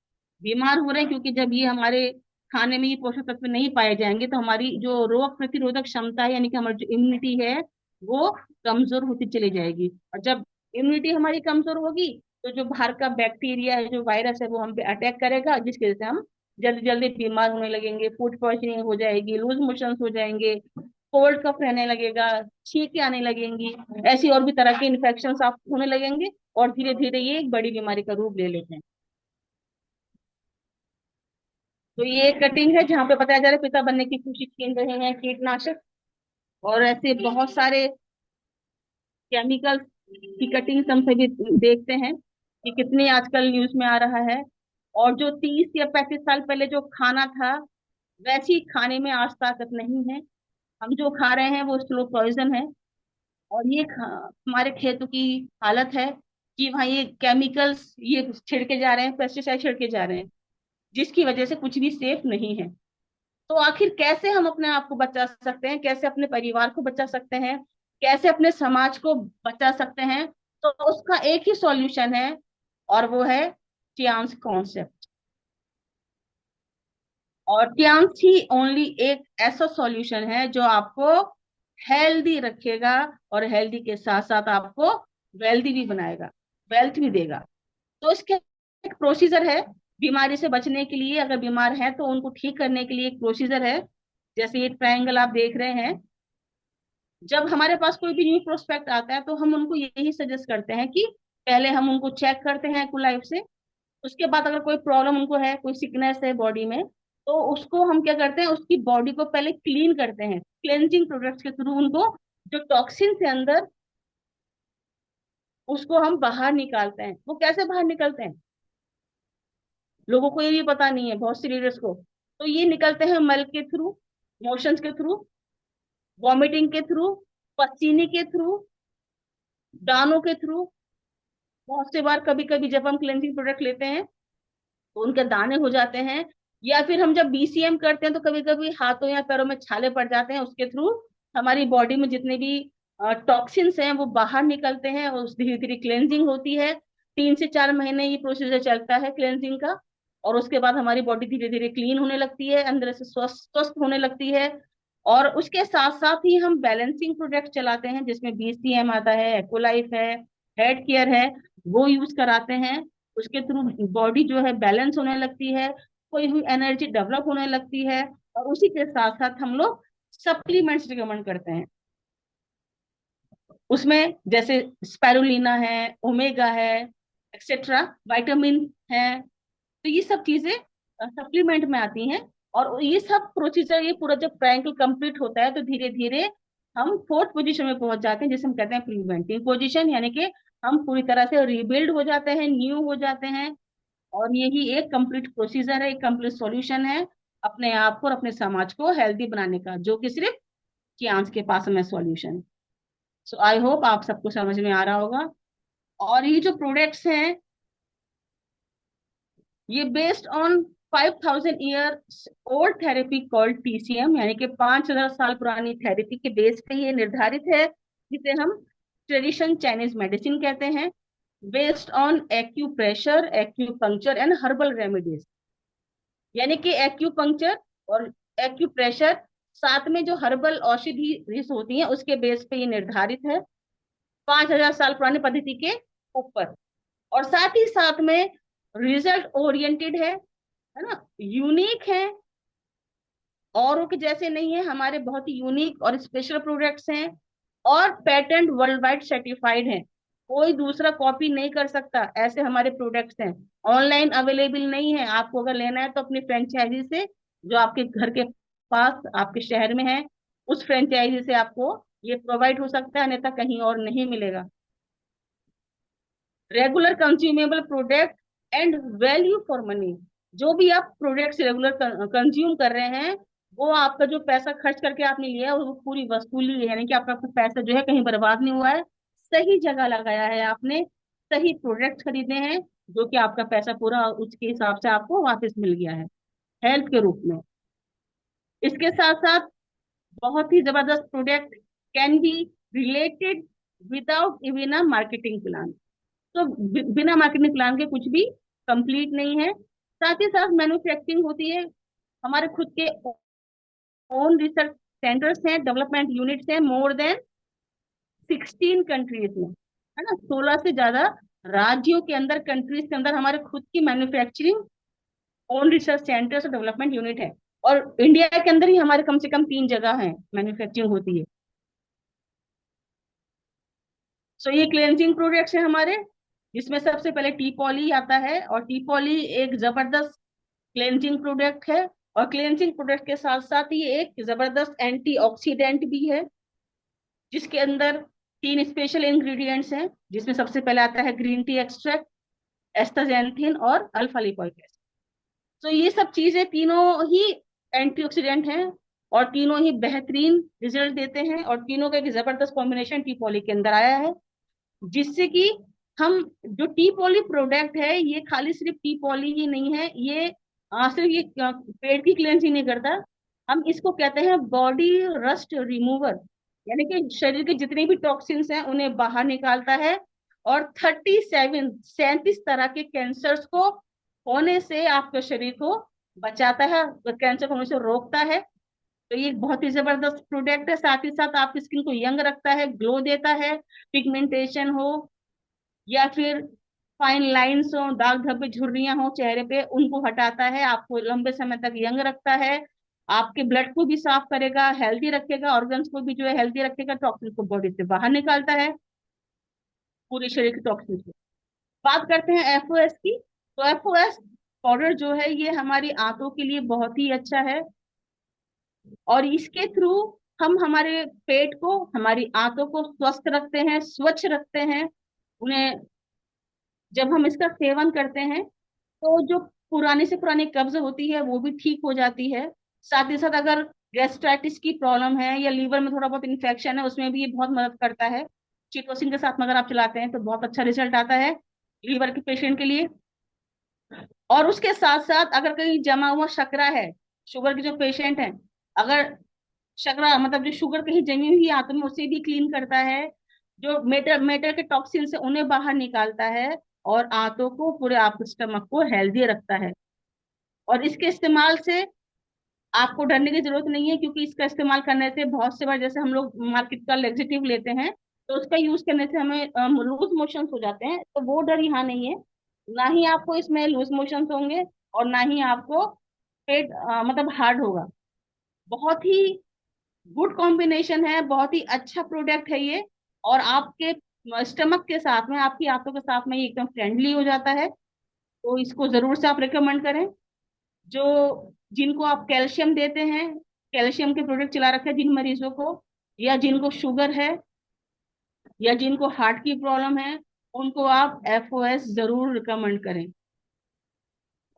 बीमार हो रहे हैं। क्योंकि जब ये हमारे खाने में ये पोषक तत्व नहीं पाए जाएंगे तो हमारी जो रोग प्रतिरोधक क्षमता है, यानी कि हमारी जो इम्यूनिटी है, वो कमजोर होती चली जाएगी। और जब इम्यूनिटी हमारी कमजोर होगी तो जो बाहर का बैक्टीरिया है, जो वायरस है, वो हम पे अटैक करेगा, जिसकी वजह से हम जल्दी जल्दी बीमार होने लगेंगे, फूड पॉइजनिंग हो जाएगी, लूज मोशंस हो जाएंगे, कोल्ड कफ रहने लगेगा, छींकें आने लगेंगी, ऐसी और भी तरह के इन्फेक्शन आप होने लगेंगे, और धीरे धीरे ये एक बड़ी बीमारी का रूप ले लेते हैं। तो ये कटिंग है जहाँ पे बताया जा रहा है पिता बनने की कोशिश छीन रहे हैं कीटनाशक, और ऐसे बहुत सारे केमिकल्स की कटिंग हम सभी देखते हैं कि कितने आजकल न्यूज में आ रहा है। और जो 30 या 35 साल पहले जो खाना था, वैसी खाने में आज ताकत नहीं है। हम जो खा रहे हैं वो स्लो पॉइजन है। और ये हमारे खेतों की हालत है कि वहाँ ये केमिकल्स ये छिड़के जा रहे हैं, पेस्टिसाइड छिड़के जा रहे हैं, जिसकी वजह से कुछ भी सेफ नहीं है। तो आखिर कैसे हम अपने आप को बचा सकते हैं, कैसे अपने परिवार को बचा सकते हैं, कैसे अपने समाज को बचा सकते हैं? तो उसका एक ही सॉल्यूशन है, और वो है टियांस कॉन्सेप्ट। और टियांस ही ओनली एक ऐसा सॉल्यूशन है जो आपको हेल्दी रखेगा, और हेल्दी के साथ साथ आपको वेल्दी भी बनाएगा, वेल्थ भी देगा। तो इसके एक प्रोसीजर है बीमारी से बचने के लिए। अगर बीमार है तो उनको ठीक करने के लिए एक प्रोसीजर है। जैसे ये ट्रायंगल आप देख रहे हैं, जब हमारे पास कोई भी न्यू प्रोस्पेक्ट आता है तो हम उनको यही सजेस्ट करते हैं कि पहले हम उनको चेक करते हैं एक्यूलाइफ से। उसके बाद अगर कोई प्रॉब्लम उनको है, कोई सिकनेस है बॉडी में, तो उसको हम क्या करते हैं, उसकी बॉडी को पहले क्लीन करते हैं क्लेंजिंग प्रोडक्ट्स के थ्रू। उनको जो टॉक्सिन है अंदर, उसको हम बाहर निकालते हैं। वो कैसे बाहर निकलते हैं, लोगों को ये भी पता नहीं है, बहुत सी लीडर्स को। तो ये निकलते हैं मल के थ्रू, मोशंस के थ्रू, वॉमिटिंग के थ्रू, पसीने के थ्रू, दानों के थ्रू। बहुत से बार कभी कभी जब हम क्लेंजिंग प्रोडक्ट लेते हैं तो उनके दाने हो जाते हैं। या फिर हम जब बीसीएम करते हैं तो कभी कभी हाथों या पैरों में छाले पड़ जाते हैं। उसके थ्रू हमारी बॉडी में जितने भी टॉक्सिन्स हैं वो बाहर निकलते हैं, और धीरे धीरे क्लेंजिंग होती है। 3 से 4 महीने ये प्रोसीजर चलता है क्लेंजिंग का। और उसके बाद हमारी बॉडी धीरे धीरे क्लीन होने लगती है, अंदर से स्वस्थ स्वस्थ होने लगती है। और उसके साथ साथ ही हम बैलेंसिंग प्रोडक्ट चलाते हैं, जिसमें बीसीएम आता है, एक्ोलाइफ है, हेड केयर है, वो यूज कराते हैं। उसके थ्रू बॉडी जो है बैलेंस होने लगती है, कोई हुई एनर्जी डेवलप होने लगती है। और उसी के साथ साथ हम लोग सप्लीमेंट्स रिकमेंड करते हैं उसमें, जैसे स्पारुलिना है, ओमेगा है, एक्सेट्रा, विटामिन है। तो ये सब चीजें सप्लीमेंट में आती हैं। और ये सब प्रोसीजर, ये पूरा जब ट्रायंगल कंप्लीट होता है तो धीरे धीरे हम फोर्थ पोजीशन में पहुंच जाते हैं, जिसे हम कहते हैं प्रिवेंटिव पोजीशन। यानी कि हम पूरी तरह से रिबिल्ड हो जाते हैं, न्यू हो जाते हैं। और यही एक कंप्लीट प्रोसीजर है, एक कंप्लीट सॉल्यूशन है अपने आप को और अपने समाज को हेल्दी बनाने का, जो कि सिर्फ कियांस के पास में सॉल्यूशन। सो आई होप आप सबको समझ में आ रहा होगा। और ये जो प्रोडक्ट्स हैं, ये based on 5000 year old therapy called TCM, यानी कि 5000 साल पुरानी थेरेपी के बेस पे ये निर्धारित है, जिसे हम ट्रेडिशन चाइनीज मेडिसिन कहते हैं, based on acupressure, acupuncture and herbal remedies. यानी कि एक्यूपंक्चर और एक्यूप्रेशर, साथ में जो हर्बल औषधि होती हैं, उसके बेस पे ये निर्धारित है, 5000 साल पुरानी पद्धति के ऊपर। और साथ ही साथ में रिजल्ट ओरिएंटेड है ना, यूनिक है, औरों के जैसे नहीं है, हमारे बहुत ही यूनिक और स्पेशल प्रोडक्ट्स हैं। और पेटेंट वर्ल्ड वाइड सर्टिफाइड है, कोई दूसरा कॉपी नहीं कर सकता, ऐसे हमारे प्रोडक्ट्स हैं। ऑनलाइन अवेलेबल नहीं है, आपको अगर लेना है तो अपनी फ्रेंचाइजी से, जो आपके घर के पास आपके शहर में है, उस फ्रेंचाइजी से आपको ये प्रोवाइड हो सकता है, अन्यथा कहीं और नहीं मिलेगा। Regular consumable product and value for money. जो भी आप प्रोडक्ट्स रेगुलर कंज्यूम कर रहे हैं, वो आपका जो पैसा खर्च करके आपने लिया है वो पूरी वसूली है, यानी कि आपका पैसा जो है कहीं बर्बाद नहीं हुआ है, सही जगह लगाया है आपने, सही प्रोडक्ट खरीदे हैं, जो कि आपका पैसा पूरा उसके हिसाब से आपको वापस मिल गया है हेल्थ के रूप में। इसके साथ साथ बहुत ही जबरदस्त product can be related without even a marketing plan. तो बिना मार्केटिंग प्लान के कुछ भी कंप्लीट नहीं है। साथ ही साथ मैन्युफैक्चरिंग होती है, हमारे खुद के ओन रिसर्च सेंटर्स हैं, डेवलपमेंट यूनिट्स हैं, मोर देन 16 कंट्रीज में, है ना, 16 से ज्यादा राज्यों के अंदर, कंट्रीज के अंदर हमारे खुद की मैन्युफैक्चरिंग ओन रिसर्च सेंटर्स और डेवलपमेंट यूनिट है। और इंडिया के अंदर ही हमारे कम से कम 3 जगह है मैन्युफैक्चरिंग होती है। सो ये क्लेंजिंग प्रोडक्ट्स है हमारे, जिसमें सबसे पहले टी पॉली आता है। और टी पॉली एक जबरदस्त क्लेंजिंग प्रोडक्ट है, और क्लेंजिंग प्रोडक्ट के साथ साथ ये एक जबरदस्त एंटीऑक्सीडेंट भी है, जिसके अंदर 3 स्पेशल इंग्रेडिएंट्स हैं, जिसमें सबसे पहले आता है ग्रीन टी एक्सट्रैक्ट, एस्टाजेंथिन और अल्फा लिपोइक एसिड। तो ये सब चीजें तीनों ही एंटीऑक्सीडेंट हैं, और तीनों ही बेहतरीन रिजल्ट देते हैं, और तीनों का एक जबरदस्त कॉम्बिनेशन टी पॉली के अंदर आया है, जिससे कि हम जो टी पॉली प्रोडक्ट है, ये खाली सिर्फ टी पॉली ही नहीं है, ये सिर्फ ये पेट की क्लेंस ही नहीं करता, हम इसको कहते हैं बॉडी रस्ट रिमूवर, यानी कि शरीर के जितने भी टॉक्सिन्स हैं उन्हें बाहर निकालता है, और 37 तरह के कैंसर्स को होने से आपके शरीर को बचाता है, कैंसर होने से रोकता है। तो ये बहुत ही जबरदस्त प्रोडक्ट है, साथ ही साथ आपकी स्किन को यंग रखता है, ग्लो देता है, पिगमेंटेशन हो या फिर फाइन लाइंस हो, दाग धब्बे झुर्रियां हो चेहरे पे, उनको हटाता है, आपको लंबे समय तक यंग रखता है, आपके ब्लड को भी साफ करेगा, हेल्दी रखेगा, ऑर्गन्स को भी जो है हेल्दी रखेगा, टॉक्सिन को बॉडी से बाहर निकालता है, पूरे शरीर के टॉक्सिन को। बात करते हैं एफओएस की। तो एफओएस पाउडर जो है ये हमारी आंतों के लिए बहुत ही अच्छा है, और इसके थ्रू हम हमारे पेट को, हमारी आंतों को स्वस्थ रखते हैं, स्वच्छ रखते हैं उन्हें। जब हम इसका सेवन करते हैं तो जो पुरानी से पुरानी कब्ज होती है वो भी ठीक हो जाती है। साथ ही साथ अगर गैस्ट्राइटिस की प्रॉब्लम है या लीवर में थोड़ा बहुत इन्फेक्शन है, उसमें भी ये बहुत मदद करता है। चीटोसिन के साथ में अगर आप चलाते हैं तो बहुत अच्छा रिजल्ट आता है लीवर के पेशेंट के लिए। और उसके साथ साथ अगर कहीं जमा हुआ शकरा है, शुगर के जो पेशेंट हैं, अगर शकरा मतलब जो शुगर कहीं जमी हुई आंतों में, उसे भी क्लीन करता है, जो मेटल मेटल के टॉक्सिन से उन्हें बाहर निकालता है, और आंतों को, पूरे आप स्टमक को हेल्दी रखता है। और इसके इस्तेमाल से आपको डरने की जरूरत नहीं है, क्योंकि इसका इस्तेमाल करने से बहुत से बार जैसे हम लोग मार्केट का लेक्सिटिव लेते हैं तो उसका यूज करने से हमें लूज मोशंस हो जाते हैं, तो वो डर यहाँ नहीं है। ना ही आपको इसमें लूज मोशंस होंगे, और ना ही आपको पेट मतलब हार्ड होगा। बहुत ही गुड कॉम्बिनेशन है, बहुत ही अच्छा प्रोडक्ट है ये। और आपके स्टमक के साथ में, आपकी आंतों के साथ में ये एकदम फ्रेंडली हो जाता है। तो इसको जरूर से आप रिकमेंड करें। जो जिनको आप कैल्शियम देते हैं, कैल्शियम के प्रोडक्ट चला रखे हैं जिन मरीजों को, या जिनको शुगर है, या जिनको हार्ट की प्रॉब्लम है, उनको आप एफओएस जरूर रिकमेंड करें।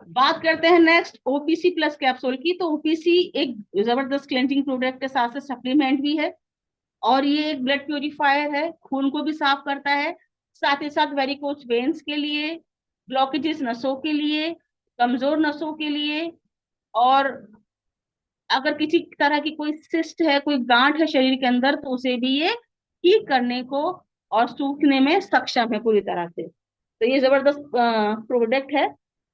बात करते हैं नेक्स्ट ओपीसी प्लस कैप्सूल की। तो ओपीसी एक जबरदस्त क्लेंजिंग प्रोडक्ट के साथ साथ सप्लीमेंट भी है, और ये एक ब्लड प्यूरिफायर है, खून को भी साफ करता है। साथ ही साथ वेरिकोस वेन्स के लिए, ब्लॉकेजेस नसों के लिए, कमजोर नसों के लिए, और अगर किसी तरह की कोई सिस्ट है, कोई गांठ है शरीर के अंदर, तो उसे भी ये ठीक करने को और सूखने में सक्षम है पूरी तरह से। तो ये जबरदस्त प्रोडक्ट है,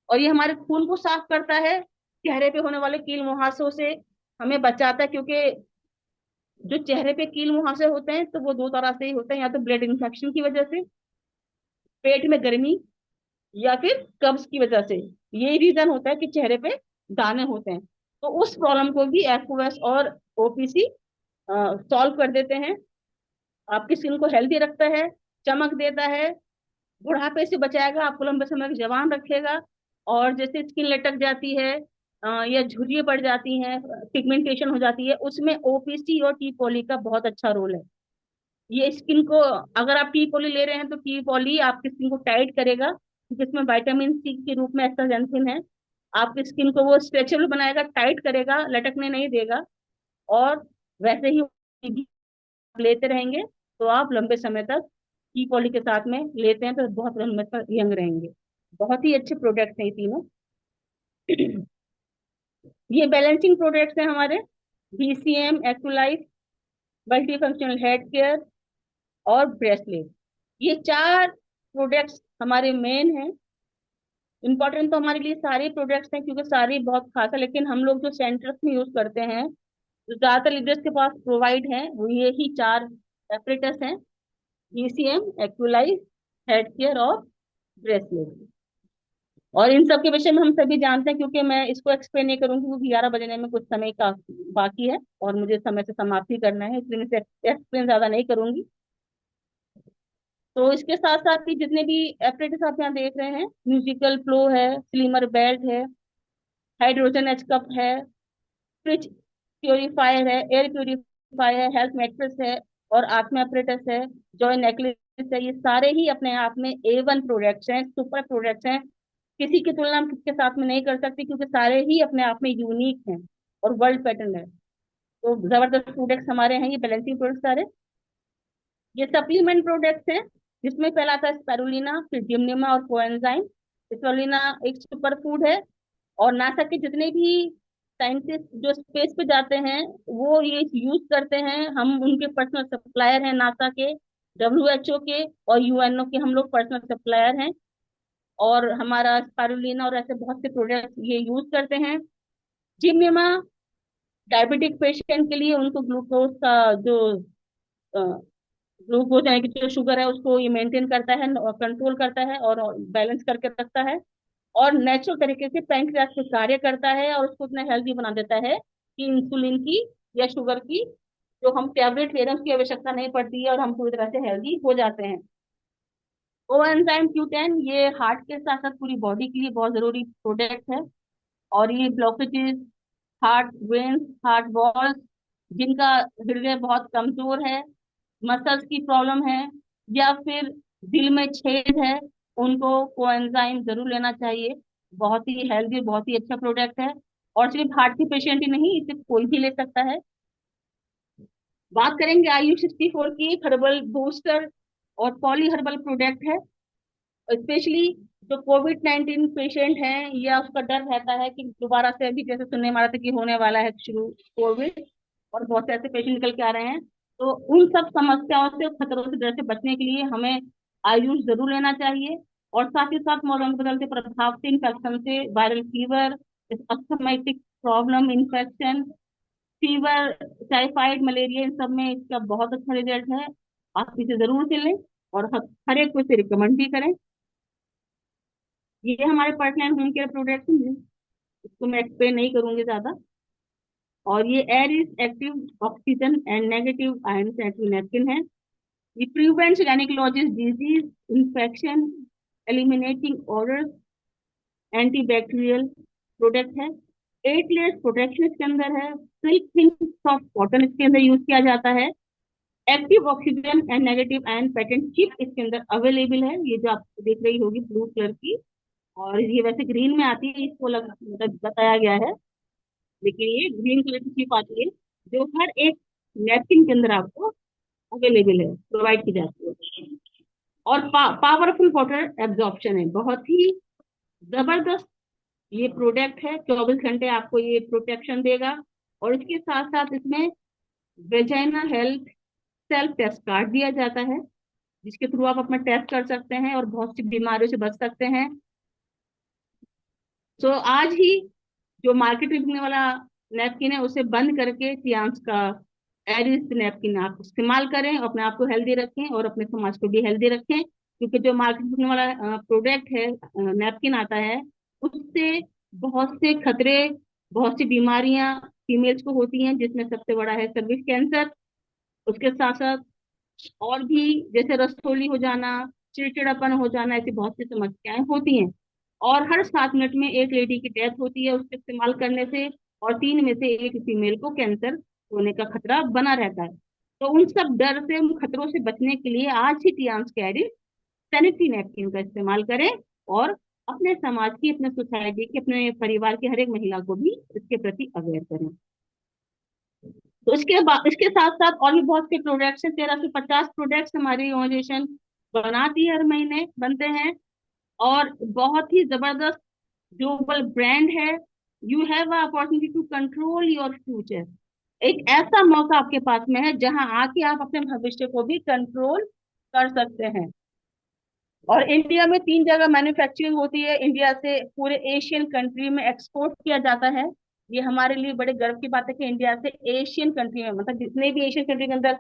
और ये हमारे खून को साफ करता है, चेहरे पे होने वाले कील मुहासों से हमें बचाता है, क्योंकि जो चेहरे पे कील मुहासे होते हैं तो वो दो तरह से ही होते हैं, या तो ब्लड इन्फेक्शन की वजह से, पेट में गर्मी, या फिर कब्ज की वजह से। यही रीजन होता है कि चेहरे पे दाने होते हैं। तो उस प्रॉब्लम को भी एफओएस और ओपीसी सॉल्व कर देते हैं। आपकी स्किन को हेल्दी रखता है, चमक देता है, बुढ़ापे से बचाएगा, आपको लंबे समय तक जवान रखेगा। और जैसे स्किन लटक जाती है, या झुर्रियां पड़ जाती हैं, पिगमेंटेशन हो जाती है, उसमें ओपीसी और टी पॉली का बहुत अच्छा रोल है। ये स्किन को, अगर आप टी पॉली ले रहे हैं तो टी पॉली आपकी स्किन को टाइट करेगा, जिसमें विटामिन सी के रूप में एस्टाजेंथिन है। आपकी स्किन को वो स्ट्रेचेबल बनाएगा, टाइट करेगा, लटकने नहीं देगा। और वैसे ही आप लेते रहेंगे तो आप लंबे समय तक टी पॉली के साथ में लेते हैं तो बहुत लंबे तक यंग रहेंगे। बहुत ही अच्छे प्रोडक्ट हैं ये तीनों। ये बैलेंसिंग प्रोडक्ट्स हैं हमारे, बीसीएम, एक्टुलाइफ, मल्टी फंक्शनल हेड केयर, और ब्रेसलेट। ये चार प्रोडक्ट्स हमारे मेन हैं। इम्पोर्टेंट तो हमारे लिए सारे प्रोडक्ट्स हैं, क्योंकि सारे बहुत खास है, लेकिन हम लोग जो सेंटर्स में यूज करते हैं, जो ज्यादातर लीडर्स के पास प्रोवाइड है, वो ये ही चार एपरेटस हैं: ईसीएम, एक्यूलाइज, हेड केयर और ब्रेसलेट। और इन सब के विषय में हम सभी जानते हैं, क्योंकि मैं इसको एक्सप्लेन नहीं करूंगी क्योंकि 11 बजने में कुछ समय का बाकी है, और मुझे समय से समाप्ति करना है, इसलिए मैं एक्सप्लेन ज्यादा नहीं करूंगी। तो इसके साथ साथ ही जितने भी एपरेटस आप यहाँ देख रहे हैं, म्यूजिकल फ्लो है, स्लीमर बेल्ट है, हाइड्रोजन एच कप है, फ्रिज प्योरीफायर है, एयर प्योरीफायर है, हेल्थ मैट्रेस है, और आत्मा एपरेटस है, जॉय नेकलेस है, ये सारे ही अपने आप में A1 प्रोडक्ट्स हैं, सुपर प्रोडक्ट्स हैं। किसी की तुलना हम किसके साथ में नहीं कर सकते, क्योंकि सारे ही अपने आप में यूनिक हैं और वर्ल्ड पैटर्न है। तो जबरदस्त प्रोडक्ट्स हमारे हैं, ये बैलेंसिंग प्रोडक्ट्स सारे। ये सप्लीमेंट प्रोडक्ट्स हैं, जिसमें पहला आता है स्पारुलिना, फिर जिमनेमा और कोएंजाइम। स्पारुलिना एक सुपर फूड है, और नासा के जितने भी साइंटिस्ट जो स्पेस पे जाते हैं वो ये यूज करते हैं। हम उनके पर्सनल सप्लायर हैं, नासा के, WHO के और UNO के हम लोग पर्सनल सप्लायर हैं। और हमारा स्पारुलिना और ऐसे बहुत से प्रोडक्ट ये यूज करते हैं। जिमनेमा डायबिटिक पेशेंट के लिए, उनको ग्लूकोज का जो ग्लूकोज यानी कि जो शुगर है उसको ये मेंटेन करता है, कंट्रोल करता है और बैलेंस करके रखता है। और नेचुरल तरीके से पैंक्रियास पे कार्य करता है और उसको इतना हेल्दी बना देता है कि इंसुलिन की या शुगर की जो हम टैबलेट ले रहे हैं उसकी आवश्यकता नहीं पड़ती है, और हम पूरी तरह से हेल्दी हो जाते हैं। कोएंजाइम Q10 ये हार्ट के साथ साथ पूरी बॉडी के लिए बहुत जरूरी प्रोडक्ट है। और ये blockages, heart veins, heart walls, जिनका हृदय बहुत कमजोर है, मसल्स की प्रॉब्लम है, या फिर दिल में छेद है, उनको कोएंजाइम जरूर लेना चाहिए। बहुत ही हेल्दी, बहुत ही अच्छा प्रोडक्ट है। और सिर्फ हार्ट के पेशेंट ही नहीं, इसे कोई भी ले सकता है। बात करेंगे IU64 की, हर्बल बूस्टर और पॉली हर्बल प्रोडक्ट है। स्पेशली जो कोविड-19 पेशेंट हैं या उसका डर रहता है कि दोबारा से अभी जैसे सुनने में आ रहा था कि होने वाला है शुरू कोविड, और बहुत से ऐसे पेशेंट निकल के आ रहे हैं, तो उन सब समस्याओं से, खतरों से, डर से बचने के लिए हमें आयुष जरूर लेना चाहिए। और साथ ही साथ मौसम के बदलते प्रभाव से, इन्फेक्शन से, viral fever, asthmatic problem, infection, fever, typhoid, malaria, इन सब में इसका बहुत अच्छा रिजल्ट है। आप इसे जरूर से लें और हर एक को इसे रिकमेंड भी करें। ये हमारे पर्सनल होम केयर प्रोडक्ट्स हैं, इसको मैं एक्सप्लेन नहीं करूंगी ज्यादा। और ये air is active oxygen and negative ion settle napkin है। ये prevents gynaecologist disease, infection, eliminating orders, antibacterial product है। 8 लेयर्स प्रोटेक्शन इसके अंदर है। सिल्क थिंक सॉफ्ट कॉटन इसके अंदर यूज किया जाता है। Active oxygen and negative ion patent chip इसके अंदर अवेलेबल है, ये जो आप देख रही होगी ब्लू कलर की। और ये वैसे ग्रीन में आती है, इसको मतलब बताया गया है, लेकिन ये ग्रीन कलर की चिप आती है जो हर एक नैपकिन के अंदर आपको अवेलेबल है, प्रोवाइड की जाती है। और पावरफुल वाटर एब्जॉर्प्शन है, बहुत ही जबरदस्त ये प्रोडक्ट है। 24 घंटे आपको ये प्रोटेक्शन देगा। और इसके साथ साथ इसमें vagina health self test card दिया जाता है, जिसके थ्रू आप अपना टेस्ट कर सकते हैं और बहुत सी बीमारियों से बच सकते हैं। तो आज ही जो मार्केट में बिकने वाला नैपकिन है उसे बंद करके सियांस का एरिस नैपकिन आप इस्तेमाल करें, अपने आप को हेल्दी रखें और अपने समाज को भी हेल्दी रखें। क्योंकि जो मार्केट में बिकने वाला प्रोडक्ट है, नैपकिन आता है, उससे बहुत से खतरे, बहुत सी बीमारियां फीमेल्स को होती हैं, जिसमें सबसे बड़ा है सर्विक्स कैंसर। उसके साथ साथ और भी, जैसे रसोली हो जाना, चिड़चिड़ापन हो जाना, ऐसी बहुत सी समस्याएं होती हैं। और हर 7 मिनट में एक लेडी की डेथ होती है उसके इस्तेमाल करने से, और 3 में से 1 फीमेल को कैंसर होने का खतरा बना रहता है। तो उन सब डर से, उन खतरों से बचने के लिए आज ही टियान्स कैरी सैनिटरी नैपकिन का इस्तेमाल करें। और अपने समाज की, अपने सोसाइटी की, अपने परिवार की हर एक महिला को भी इसके प्रति अवेयर करें। तो इसके बाद, इसके साथ साथ और भी बहुत से प्रोडक्ट्स हैं, 1350 प्रोडक्ट्स हमारी ऑर्गेनाइजेशन बनाती है, हर महीने बनते हैं। और बहुत ही जबरदस्त ग्लोबल ब्रांड है। You have opportunity to control your future. एक ऐसा मौका आपके पास में है जहां आके आप अपने भविष्य को भी कंट्रोल कर सकते हैं। और इंडिया में 3 जगह मैन्युफैक्चरिंग होती है, इंडिया से पूरे एशियन कंट्री में एक्सपोर्ट किया जाता है। ये हमारे लिए बड़े गर्व की बात है कि इंडिया से एशियन कंट्री में, मतलब जितने भी एशियन कंट्री के अंदर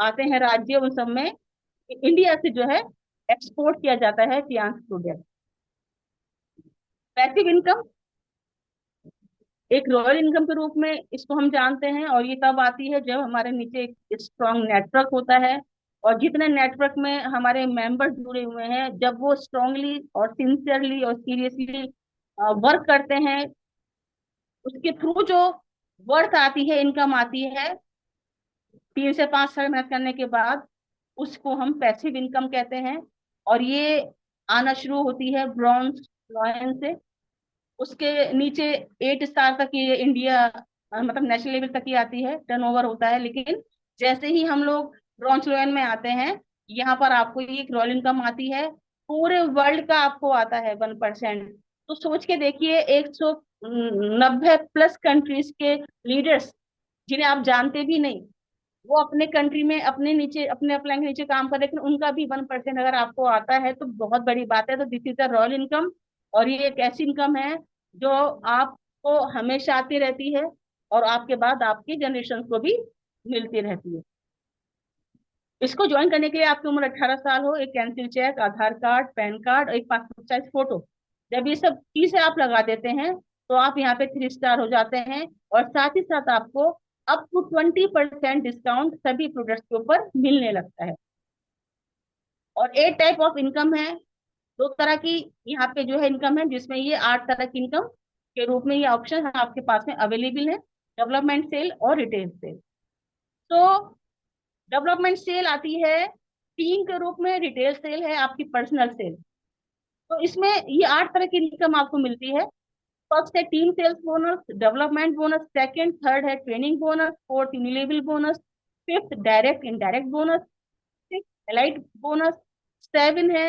आते हैं राज्य, उन सब में इंडिया से जो है एक्सपोर्ट किया जाता है टियांस प्रोडक्ट। पैसिव इनकम एक रॉयल इनकम के रूप में इसको हम जानते हैं, और ये तब आती है जब हमारे नीचे एक स्ट्रांग नेटवर्क होता है। और जितने नेटवर्क में हमारे मेंबर्स जुड़े हुए हैं, जब वो स्ट्रांगली और सिंसियरली और सीरियसली वर्क करते हैं, उसके थ्रू जो वर्थ आती है, इनकम आती है 3 से 5 साल मेहनत करने के बाद, उसको हम पैसिव इनकम कहते हैं। और ये आना शुरू होती है ब्रॉन्ज लॉयन से, उसके नीचे 8 स्टार तक ये इंडिया मतलब नेशनल लेवल तक ही आती है, टर्नओवर होता है। लेकिन जैसे ही हम लोग ब्रॉन्ज लोयन में आते हैं, यहाँ पर आपको ये एक रॉयल इनकम आती है। पूरे वर्ल्ड का आपको आता है 1%। तो सोच के देखिए, 190 प्लस कंट्रीज के लीडर्स, जिन्हें आप जानते भी नहीं, वो अपने कंट्री में अपने नीचे, अपने अपलाइन के नीचे काम कर, लेकिन उनका भी 1% अगर आपको आता है तो बहुत बड़ी बात है। तो this is the royal income. और ये एक ऐसी इनकम है जो आपको हमेशा आती रहती है, और आपके बाद आपकी जनरेशन को भी मिलती रहती है। इसको ज्वाइन करने के लिए आपकी उम्र 18 साल हो, एक कैंसिल चेक, आधार कार्ड, पैन कार्ड और एक पासपोर्ट साइज फोटो, जब ये सब चीजें आप लगा देते हैं तो आप यहाँ पे 3 स्टार हो जाते हैं। और साथ ही साथ आपको अप टू 20% डिस्काउंट सभी प्रोडक्ट्स के ऊपर मिलने लगता है। और 8 टाइप ऑफ इनकम है, 2 तरह की यहाँ पे जो है इनकम है, जिसमें ये 8 तरह की इनकम के रूप में ये ऑप्शन आपके पास में अवेलेबल है। डेवलपमेंट सेल और रिटेल सेल। तो डेवलपमेंट सेल आती है टीम के रूप में, रिटेल सेल है आपकी पर्सनल सेल। तो इसमें ये 8 तरह की इनकम आपको मिलती है। फर्स्ट है team sales bonus, development bonus, second third है training bonus, fourth unilevel bonus, fifth direct indirect bonus, six elite bonus, seven है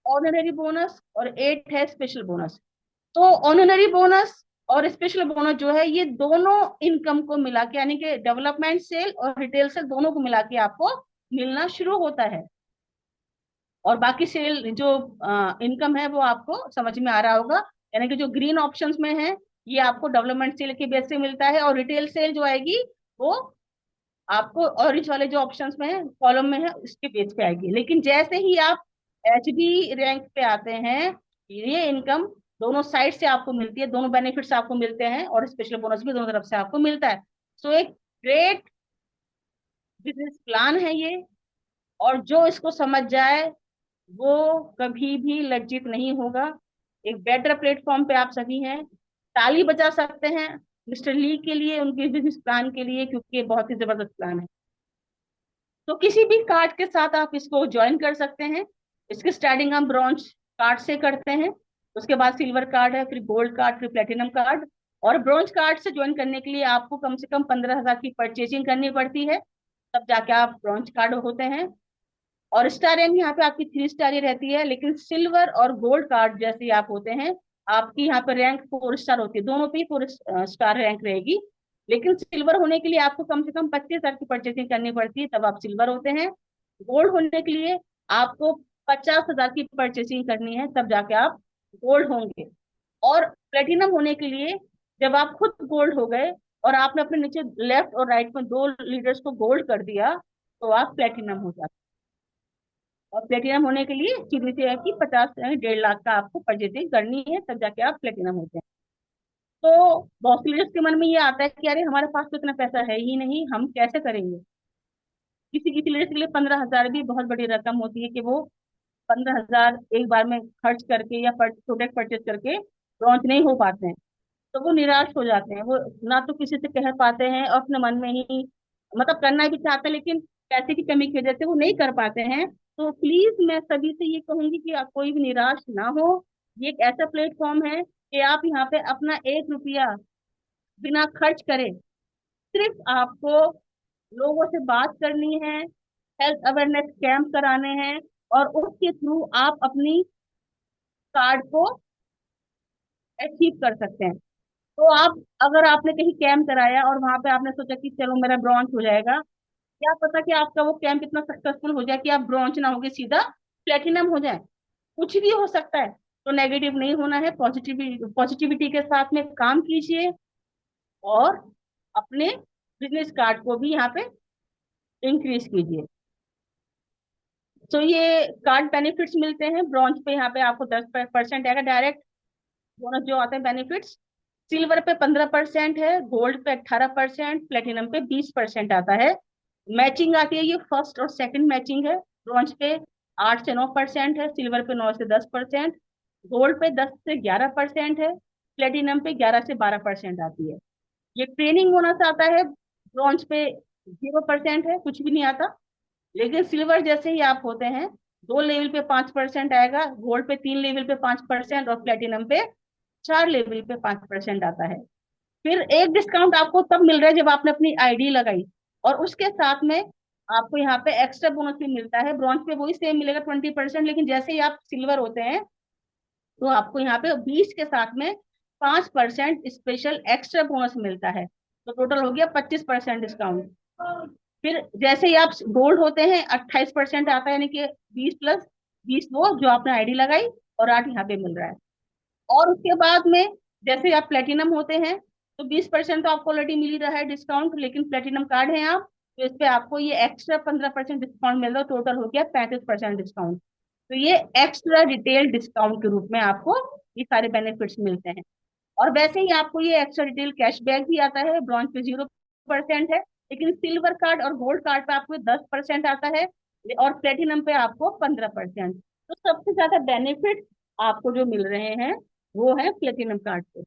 ऑनररी बोनस और एट है स्पेशल बोनस। तो ऑनररी बोनस और स्पेशल बोनस जो है, ये दोनों इनकम को मिला के, यानी कि डेवलपमेंट सेल और रिटेल सेल दोनों को मिला के आपको मिलना शुरू होता है। और बाकी सेल जो इनकम है वो आपको समझ में आ रहा होगा, यानी कि जो ग्रीन ऑप्शंस में है, ये आपको डेवलपमेंट सेल के बेस से मिलता है, और रिटेल सेल जो आएगी वो आपको ऑरेंज वाले जो ऑप्शंस में है, कॉलम में है, उसके बेस पे आएगी। लेकिन जैसे ही आप एचडी रैंक पे आते हैं, ये इनकम दोनों साइड से आपको मिलती है, दोनों बेनिफिट्स आपको मिलते हैं, और स्पेशल बोनस भी दोनों तरफ से आपको मिलता है। सो एक ग्रेट बिजनेस प्लान है ये। और जो इसको समझ जाए वो कभी भी लज्जित नहीं होगा। एक बेटर प्लेटफॉर्म पे आप सभी हैं, ताली बजा सकते हैं मिस्टर ली के लिए, उनके बिजनेस प्लान के लिए, क्योंकि ये बहुत ही जबरदस्त प्लान है। तो किसी भी कार्ड के साथ आप इसको ज्वाइन कर सकते हैं। इसकी स्टार्टिंग हम ब्रॉन्ज कार्ड से करते हैं, उसके बाद सिल्वर कार्ड है, फिर गोल्ड कार्ड, फिर प्लेटिनम कार्ड। और ब्रॉन्ज कार्ड से ज्वाइन करने के लिए आपको कम से कम 15,000 की परचेजिंग करनी पड़ती है, तब जाके आप ब्रॉन्ज कार्ड होते हैं। और स्टार रैंक यहाँ पे आपकी 3 स्टार ही रहती है, लेकिन सिल्वर और गोल्ड कार्ड जैसे आप होते हैं, आपकी यहाँ पे रैंक 4 स्टार होती है, दोनों पे ही 4 स्टार रैंक रहेगी। लेकिन सिल्वर होने के लिए आपको कम से कम 25,000 की परचेसिंग करनी पड़ती है, तब आप सिल्वर होते हैं। गोल्ड होने के लिए आपको 50,000 की परचेसिंग करनी है, तब जाके आप गोल्ड होंगे। और प्लेटिनम होने के लिए, जब आप खुद गोल्ड हो गए और आपने अपने नीचे लेफ्ट और राइट में 2 लीडर्स को गोल्ड कर दिया, तो आप प्लेटिनम हो जाते हैं। और प्लेटिनम होने के लिए सीधी सी है कि 50 यानी 1.5 लाख का आपको परचेसिंग करनी है, तब जाके आप प्लेटिनम होते हैं। तो बहुत सी लीडर्स के मन में ये आता है कि अरे हमारे पास तो इतना पैसा है ही नहीं, हम कैसे करेंगे। किसी किसी लीडर्स के लिए 15,000 भी बहुत बड़ी रकम होती है, कि वो 15,000 एक बार में खर्च करके या प्रोडक्ट परचेज करके लॉन्च नहीं हो पाते हैं। तो वो निराश हो जाते हैं, वो ना तो किसी से कह पाते हैं, और अपने मन में ही मतलब करना भी चाहते हैं, लेकिन पैसे की कमी की वजह से वो नहीं कर पाते हैं। तो प्लीज मैं सभी से ये कहूंगी कि आप कोई भी निराश ना हो। ये एक ऐसा प्लेटफॉर्म है कि आप यहाँ पे अपना 1 रुपया बिना खर्च करे, सिर्फ आपको लोगों से बात करनी है, हेल्थ अवेयरनेस कैंप कराने हैं, और उसके थ्रू आप अपनी कार्ड को अचीव कर सकते हैं। तो आप, अगर आपने कहीं कैंप कराया और वहां पे आपने सोचा कि चलो मेरा ब्रॉन्ज हो जाएगा, क्या पता कि आपका वो कैंप इतना सक्सेसफुल हो जाए कि आप ब्रॉन्ज ना होगे सीधा प्लेटिनम हो जाए। कुछ भी हो सकता है। तो नेगेटिव नहीं होना है, पॉजिटिविटी के साथ में काम कीजिए, और अपने बिजनेस कार्ड को भी यहाँ पे इंक्रीज कीजिए। तो ये कार्ड बेनिफिट्स मिलते हैं ब्रॉन्ज पे, यहाँ पे आपको 10% आएगा डायरेक्ट बोनस जो आते हैं बेनिफिट्स। सिल्वर पे 15% है, गोल्ड पे 18%, प्लेटिनम पे 20% आता है। मैचिंग आती है, ये फर्स्ट और सेकंड मैचिंग है। ब्रॉन्ज पे 8 से 9% है, सिल्वर पे 9 से 10%, गोल्ड पे 10 से 11% है, प्लेटिनम पे 11 से 12% आती है। ये ट्रेनिंग बोनस आता है, ब्रॉन्ज पे 0% है, कुछ भी नहीं आता। लेकिन सिल्वर जैसे ही आप होते हैं, 2 लेवल पे 5% आएगा, गोल्ड पे 3 लेवल पे 5%, और प्लेटिनम पे 4 लेवल पे 5% आता है। फिर एक डिस्काउंट आपको तब मिल रहा है जब आपने अपनी आईडी लगाई, और उसके साथ में आपको यहाँ पे एक्स्ट्रा बोनस भी मिलता है। ब्रॉन्ज पे वही सेम मिलेगा 20%, लेकिन जैसे ही आप सिल्वर होते हैं तो आपको यहाँ पे 20 के साथ में 5% स्पेशल एक्स्ट्रा बोनस मिलता है। तो टोटल हो गया 25% डिस्काउंट। फिर जैसे ही आप गोल्ड होते हैं 28% आता है, यानी कि 20 प्लस 20 वो जो आपने आईडी लगाई, और 8 यहाँ पे मिल रहा है। और उसके बाद में जैसे आप प्लेटिनम होते हैं तो 20% तो आपको ऑलरेडी मिल ही रहा है डिस्काउंट, लेकिन प्लेटिनम कार्ड है आप, तो इस पे आपको ये एक्स्ट्रा 15% डिस्काउंट मिल रहा है। टोटल हो गया 35% डिस्काउंट। तो ये एक्स्ट्रा रिटेल डिस्काउंट के रूप में आपको ये सारे बेनिफिट्स मिलते हैं। और वैसे ही आपको ये एक्स्ट्रा रिटेल कैशबैक भी आता है। ब्रॉन्ज पे 0% है, लेकिन सिल्वर कार्ड और गोल्ड कार्ड पे आपको 10% आता है, और प्लेटिनम पे आपको 15%। तो सबसे ज्यादा बेनिफिट आपको जो मिल रहे हैं वो है प्लेटिनम कार्ड पे।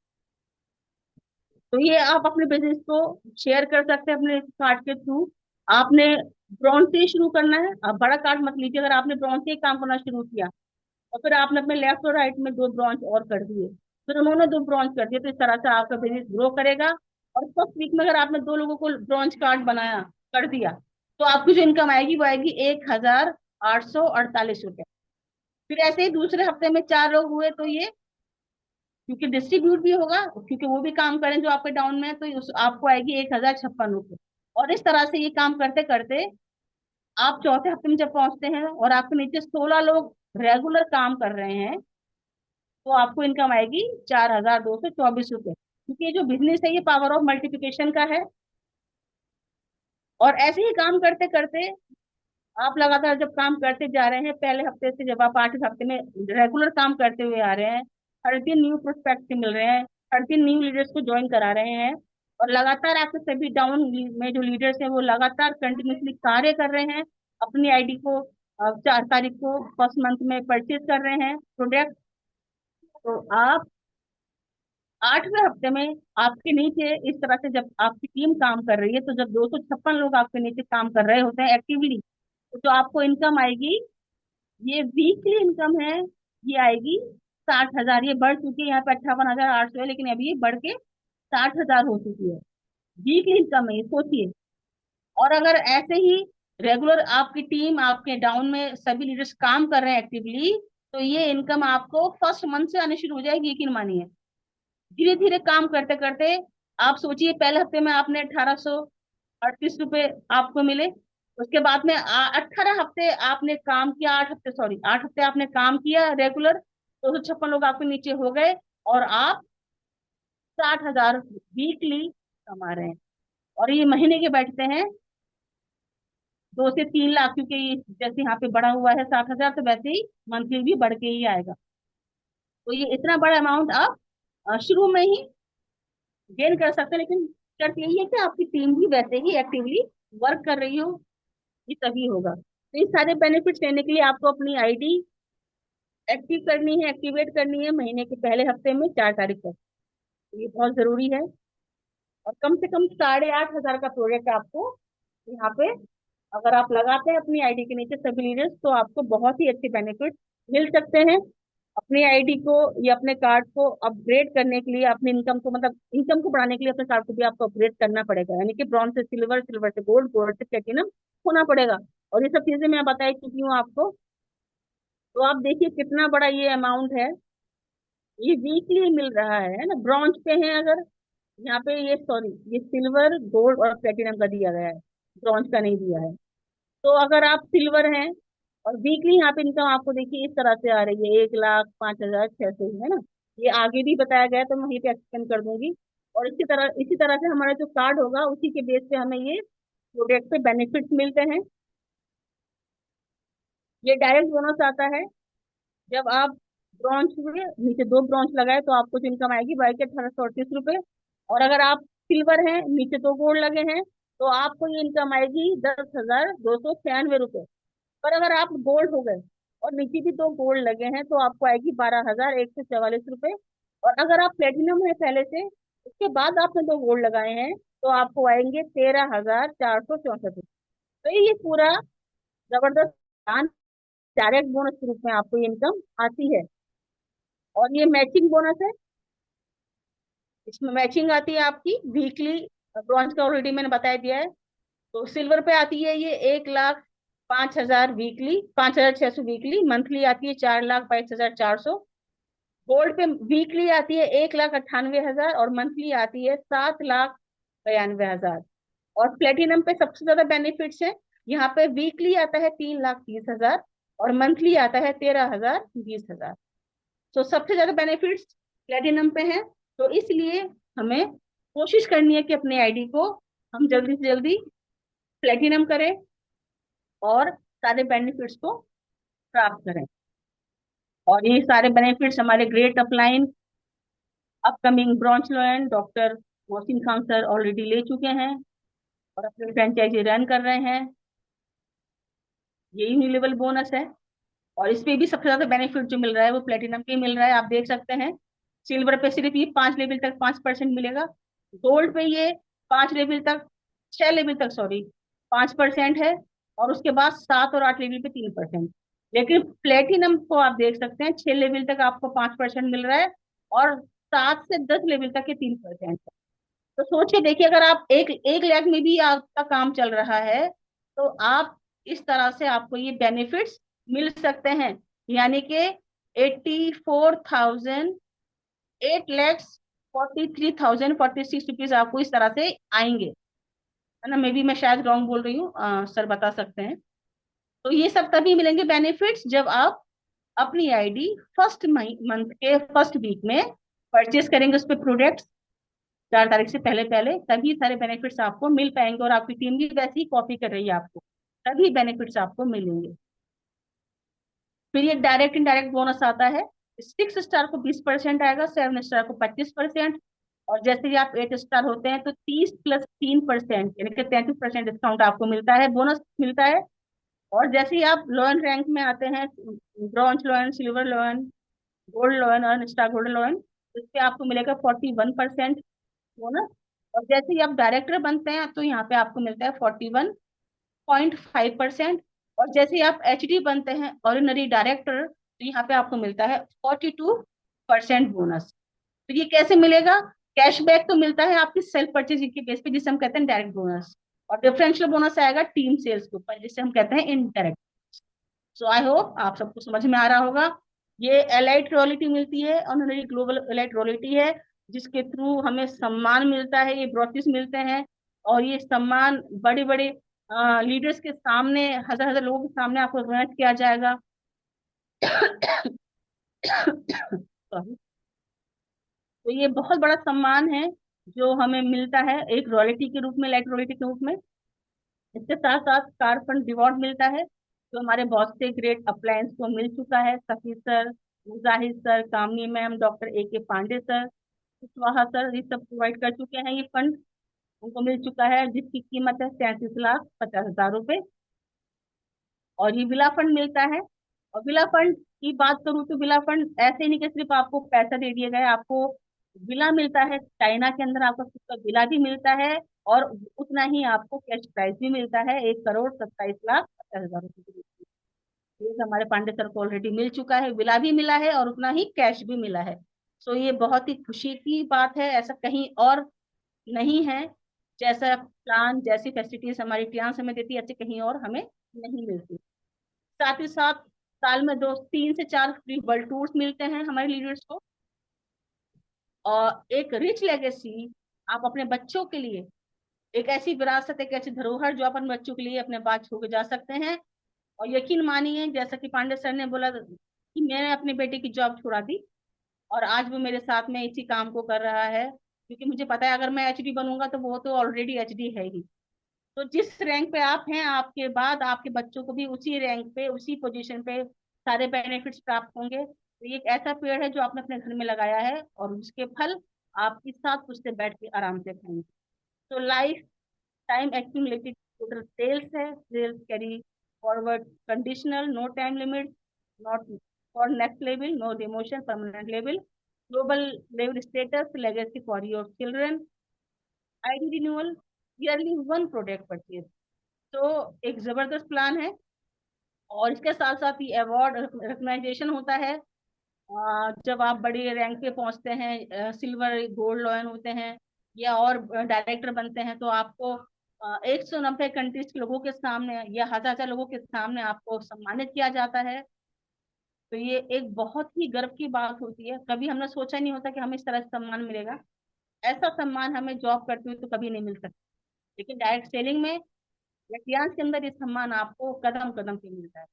तो ये आप अपने बिजनेस को शेयर कर सकते हैं अपने कार्ड के थ्रू। आपने ब्रॉन्ज से ही शुरू करना है, आप बड़ा कार्ड मत लीजिए। अगर आपने ब्रॉन्ज से ही काम करना शुरू किया और फिर आपने अपने लेफ्ट और राइट में 2 ब्रांच और कर दिए, फिर उन्होंने 2 ब्रांच कर दिए, तो इस तरह से आपका बिजनेस ग्रो करेगा। और फर्स्ट वीक में अगर आपने 2 लोगों को ब्रांच कार्ड बनाया, कर दिया, तो आपकी जो इनकम आएगी वो आएगी 1,848 रुपये। फिर ऐसे ही दूसरे हफ्ते में 4 लोग हुए तो ये, क्योंकि डिस्ट्रीब्यूट भी होगा, क्योंकि वो भी काम करें जो आपके डाउन में है, तो आपको आएगी 1,056 रुपये। और इस तरह से ये काम करते करते आप चौथे हफ्ते में जब पहुंचते हैं और आपके नीचे 16 लोग रेगुलर काम कर रहे हैं, तो आपको इनकम आएगी 4,224 रुपये। क्योंकि ये जो बिजनेस है ये पावर ऑफ मल्टीप्लिकेशन का है। और ऐसे ही काम करते करते आप लगातार जब काम करते जा रहे हैं, पहले हफ्ते से जब आप 8वें हफ्ते में रेगुलर काम करते हुए आ रहे हैं, हर दिन न्यू प्रोस्पेक्ट मिल रहे हैं, हर दिन न्यू लीडर्स को ज्वाइन करा रहे हैं, और लगातार आपके सभी डाउन में जो लीडर्स हैं वो लगातार कंटिन्यूसली कार्य कर रहे हैं, अपनी आईडी को 4 तारीख को फर्स्ट मंथ में परचेज कर रहे हैं प्रोडक्ट। तो आप 8वें हफ्ते में आपके नीचे इस तरह से जब आपकी टीम काम कर रही है, तो जब 256 लोग आपके नीचे काम कर रहे होते हैं एक्टिवली, तो जो आपको इनकम आएगी, ये वीकली इनकम है, ये आएगी 60,000। ये बढ़ चुकी है, यहाँ पे 58,800 है, लेकिन अभी ये बढ़ के 60,000 हो चुकी है। वीकली इनकम है, ये सोचिए। और अगर ऐसे ही रेगुलर आपकी टीम आपके डाउन में सभी लीडर्स काम कर रहे हैं एक्टिवली, तो ये इनकम आपको फर्स्ट मंथ से आनी शुरू हो जाएगी, यकीन मानिए। धीरे धीरे काम करते करते आप सोचिए, पहले हफ्ते में आपने 1,838 रुपये आपको मिले। उसके बाद में 18 हफ्ते आपने काम किया, 8 हफ्ते, सॉरी 8 हफ्ते आपने काम किया रेगुलर, 256 लोग आपके नीचे हो गए, और आप 60,000 वीकली कमा रहे हैं। और ये महीने के बैठते हैं 2 से 3 लाख, क्योंकि ये जैसे यहाँ पे बढ़ा हुआ है 60,000, तो वैसे ही मंथली भी बढ़ के ही आएगा। तो ये इतना बड़ा अमाउंट आप शुरू में ही गेन कर सकते हैं, लेकिन शर्त यही है कि आपकी टीम भी वैसे ही एक्टिवली वर्क कर रही हो, ये तभी होगा। तो ये सारे बेनिफिट्स लेने के लिए आपको अपनी आईडी एक्टिव करनी है, एक्टिवेट करनी है महीने के पहले हफ्ते में 4 तारीख तक। तो ये बहुत जरूरी है। और कम से कम 8,500 का प्रोजेक्ट आपको यहाँ पे, अगर आप लगाते हैं अपनी आईडी के नीचे सभी लीडर्स, तो आपको बहुत ही अच्छे बेनिफिट मिल सकते हैं। अपनी आईडी को या अपने कार्ड को अपग्रेड करने के लिए, अपनी इनकम को, मतलब इनकम को बढ़ाने के लिए अपने कार्ड को भी आपको अपग्रेड करना पड़ेगा, यानी कि ब्रॉन्ज से सिल्वर, सिल्वर से गोल्ड, गोल्ड से प्लेटिनम होना पड़ेगा। और ये सब चीजें मैं बता चुकी हूँ आपको। तो आप देखिए कितना बड़ा ये अमाउंट है। ये वीकली मिल रहा है ना। ब्रॉन्ज पे है अगर, यहाँ पे ये, सॉरी, ये सिल्वर, गोल्ड और प्लेटिनम का दिया गया है, ब्रॉन्ज का नहीं दिया है। तो अगर आप सिल्वर हैं और वीकली यहाँ पे इनकम आपको देखिए इस तरह से आ रही है, 1,05,600, है ना। ये आगे भी बताया गया है, तो मैं वहीं पे एक्सप्लेन कर दूंगी। और इसी तरह से हमारा जो कार्ड होगा उसी के बेस पे हमें ये प्रोडक्ट पे बेनिफिट्स मिलते हैं। ये डायरेक्ट बोनस आता है जब आप ब्रॉन्च हुए, नीचे 2 ब्रॉन्च लगाए, तो आपको जो इनकम आएगी वो आएगी 1,838 रुपये। और अगर आप सिल्वर हैं, नीचे 2 गोल्ड लगे हैं, तो आपको ये इनकम आएगी 10,296 रुपये। पर अगर आप गोल्ड हो गए और नीचे भी 2 गोल्ड लगे हैं, तो आपको आएगी 12,144 रुपये। और अगर आप प्लेटिनम है पहले से, उसके बाद आपने 2 गोल्ड लगाए हैं, तो आपको आएंगे 13,464 रुपये। तो ये पूरा जबरदस्त डायरेक्ट बोनस के रूप में आपको ये इनकम आती है। और ये मैचिंग बोनस है। इसमें मैचिंग आती है आपकी वीकली। ब्रॉन्ज का ऑलरेडी मैंने बता दिया है। तो सिल्वर पे आती है ये 1,05,000 वीकली, 5,600 वीकली। मंथली आती है 4,22,400। गोल्ड पे वीकली आती है 1,98,000 और मंथली आती है 7,92,000। और प्लेटिनम पे सबसे ज्यादा बेनिफिट्स है। यहाँ पे वीकली आता है 3,30,000 और मंथली आता है 13,000, 20,000। तो सबसे ज्यादा बेनिफिट्स प्लेटिनम पे हैं। तो इसलिए हमें कोशिश करनी है कि अपने आईडी को हम जल्दी से जल्दी प्लेटिनम करें और सारे बेनिफिट्स को प्राप्त करें। और ये सारे बेनिफिट्स हमारे great upline upcoming branch lion doctor Mohsin Khan sir already ले चुके हैं और अपनी फ्रेंचाइजी रन कर रहे हैं। ये यूनिलेवल बोनस है। और इस पे भी सबसे ज्यादा बेनिफिट जो मिल रहा है वो प्लेटिनम पे मिल रहा है, आप देख सकते हैं। सिल्वर पे सिर्फ ये 5 लेवल तक 5% मिलेगा। गोल्ड पे ये 5 लेवल तक, 6 लेवल तक सॉरी, 5% है। और उसके बाद 7 और 8 लेवल पे 3%। लेकिन प्लेटिनम को आप देख सकते हैं 6 लेवल तक आपको 5% मिल रहा है और 7 से 10 लेवल तक ये 3% है। तो सोच के देखिए, अगर आप एक एक लाख में भी आपका काम चल रहा है तो आप इस तरह से आपको ये बेनिफिट्स मिल सकते हैं। यानी कि 8,438,43,046 आपको इस तरह से आएंगे, है ना। मे बी मैं शायद रॉन्ग बोल रही हूँ, सर बता सकते हैं। तो ये सब तभी मिलेंगे बेनिफिट्स जब आप अपनी आईडी फर्स्ट मंथ के फर्स्ट वीक में परचेस करेंगे उस पर प्रोडक्ट्स, 4 तारीख से पहले पहले। तभी सारे बेनिफिट्स आपको मिल पाएंगे और आपकी टीम भी वैसे ही कॉपी कर रही है आपको, तभी बेनिफिट्स आपको मिलेंगे। फिर ये डायरेक्ट इनडायरेक्ट बोनस आता है। 6 स्टार को 20% आएगा, 7 स्टार को 25%। और जैसे ही आप 8 स्टार होते हैं तो 30 + 3% यानी कि 33% डिस्काउंट आपको मिलता है, बोनस मिलता है। और जैसे ही आप लोअर रैंक में आते हैं, ब्रॉन्ज लोअन, सिल्वर लोअन, गोल्ड लोअन और स्टार गोल्ड लोअन, इस पे आपको मिलेगा 41% बोनस। और जैसे ही आप डायरेक्टर बनते हैं तो यहाँ पे आपको मिलता है 41.5%। और जैसे ही आप एचडी बनते हैं ऑर्डिनरी डायरेक्टर तो यहाँ पे आपको मिलता है 42% बोनस। तो ये कैसे मिलेगा? कैशबैक तो मिलता है आपकी सेल्फ परचेज के बेस पे, जिसे हम कहते हैं डायरेक्ट बोनस। और डिफरेंशियल बोनस आएगा टीम सेल्स के ऊपर, जिसे हम कहते हैं इनडायरेक्ट। सो आई होप आप सबको समझ में आ रहा होगा। ये एलाइट रॉयल्टी मिलती है, ऑनररी ग्लोबल एलाइट रॉयल्टी है, जिसके थ्रू हमें सम्मान मिलता है, ये ब्रॉचेस मिलते हैं। और ये सम्मान बड़े बड़े लीडर्स के सामने, हजार हजार लोगों के सामने आपको रिकॉग्नाइज किया जाएगा। Sorry। तो ये बहुत बड़ा सम्मान है जो हमें मिलता है एक रॉयल्टी के रूप में, एलाइट रॉयल्टी के रूप में। इसके साथ साथ कार फंड रिवॉर्ड मिलता है जो हमारे बहुत से ग्रेट अप्लायंस को मिल चुका है। Safi sir, Mujahid sir, Kamini ma'am, doctor AK Pandey sir, Kushwaha sir, ये सब प्रोवाइड कर चुके हैं। ये फंड उनको मिल चुका है जिसकी कीमत है 33,50,000 रुपए। और ये विला फंड मिलता है। और विला फंड की बात करूँ तो विला फंड ऐसे नहीं कि सिर्फ आपको पैसा दे दिया गया, आपको विला मिलता है, चाइना के अंदर आपका खुद का विला भी मिलता है। और उतना ही आपको कैश प्राइस भी मिलता है, 1,27,50,000 रुपए के रूप में। ये हमारे पांडे सर को ऑलरेडी मिल चुका है, विला भी मिला है और उतना ही कैश भी मिला है। सो ये बहुत ही खुशी की बात है, ऐसा कहीं और नहीं है। जैसा प्लान, जैसी फैसिलिटीज हमारी क्लियांस हमें देती है, ऐसे कहीं और हमें नहीं मिलती। साथ ही साथ साल में 2 3 से 4 फ्री वर्ल्ड टूर्स मिलते हैं हमारे लीडर्स को। और एक रिच लेगेसी आप अपने बच्चों के लिए, एक ऐसी विरासत, एक ऐसी धरोहर जो अपन बच्चों के लिए अपने बाद छोड़ के जा सकते हैं। और यकीन मानिए, जैसा कि पांडे सर ने बोला कि मैंने अपने बेटे की जॉब छुड़ा दी और आज वो मेरे साथ में इसी काम को कर रहा है, क्योंकि मुझे पता है अगर मैं एचडी बनूंगा तो वो तो ऑलरेडी एचडी है ही। तो जिस रैंक पे आप हैं, आपके बाद आपके बच्चों को भी उसी रैंक पे, उसी पोजीशन पे सारे बेनिफिट्स प्राप्त होंगे। तो ये एक ऐसा पेड़ है जो आपने अपने घर में लगाया है और उसके फल आप इस साथ उससे बैठ के आराम से खाएंगे। तो life time accumulated total sales है। Sales carry forward conditional, no time limit, not for next level, no demotion, permanent level, global level status, legacy for your children, ID renewal, yearly 1 product purchase. तो एक जबरदस्त plan है। और इसके साथ साथ ही award recognisation होता है। जब आप बड़ी रैंक पे पहुंचते हैं, सिल्वर गोल्ड लॉयन होते हैं या और डायरेक्टर बनते हैं, तो आपको 190 कंट्रीज के लोगों के सामने या हजार हजार लोगों के सामने आपको सम्मानित किया जाता है। तो ये एक बहुत ही गर्व की बात होती है। कभी हमने सोचा नहीं होता कि हमें इस तरह से सम्मान मिलेगा। ऐसा सम्मान हमें जॉब करते हुए तो कभी नहीं मिल सकता, लेकिन डायरेक्ट सेलिंग में या क्लास के अंदर ये सम्मान आपको कदम कदम पे मिलता है।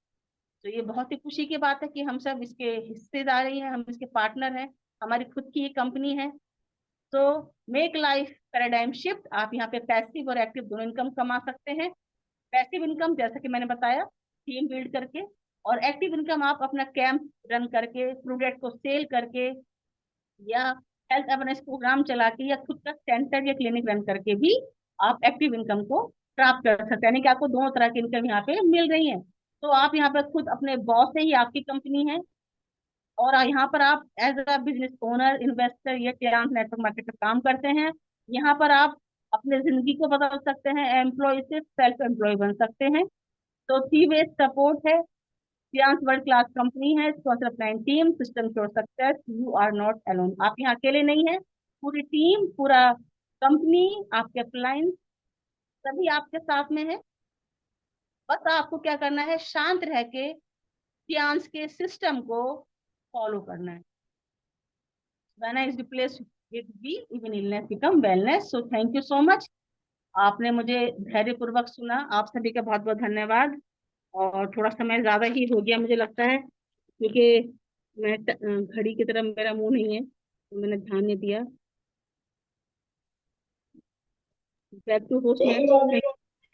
तो ये बहुत ही खुशी की बात है कि हम सब इसके हिस्सेदार ही हैं, हम इसके पार्टनर हैं। हमारी खुद की एक कंपनी है। तो मेक लाइफ पैराडाइम शिफ्ट, आप यहाँ पे पैसिव और एक्टिव दोनों इनकम कमा सकते हैं। पैसिव इनकम जैसा कि मैंने बताया, टीम बिल्ड करके, और एक्टिव इनकम आप अपना कैंप रन करके, प्रोडक्ट को सेल करके, या हेल्थ अवेयरनेस प्रोग्राम चला के, या खुद का सेंटर या क्लिनिक रन करके भी आप एक्टिव इनकम को प्राप्त कर सकते हैं। यानी कि आपको दोनों तरह की इनकम यहाँ पे मिल रही है। तो आप यहाँ पे खुद अपने बॉस है, ही आपकी कंपनी है, और यहाँ पर आप as a business owner, investor या क्लाइंट नेटवर्क मार्केटर काम करते हैं। यहाँ पर आप अपने जिंदगी को बदल सकते हैं, एम्प्लॉय से सेल्फ एम्प्लॉय बन सकते हैं। तो थ्री वे सपोर्ट है, Sians वर्ल्ड क्लास कंपनी है, sponsor of 9 team, system sure success, you are not alone. आप यहाँ अकेले नहीं है, पूरी टीम, पूरा कंपनी, आपके क्लाइंट, सभी आपके साथ में है। बस आपको क्या करना है, शांत रह के सियांस के सिस्टम को फॉलो करना है। When is replaced with B, even illness become wellness. So thank you so much. आपने मुझे धैर्यपूर्वक सुना। आप सभी का बहुत बहुत धन्यवाद। और थोड़ा समय ज्यादा ही हो गया मुझे लगता है, क्योंकि घड़ी की तरफ मेरा मुंह नहीं है, तो मैंने ध्यान नहीं दिया। Back to host ma'am.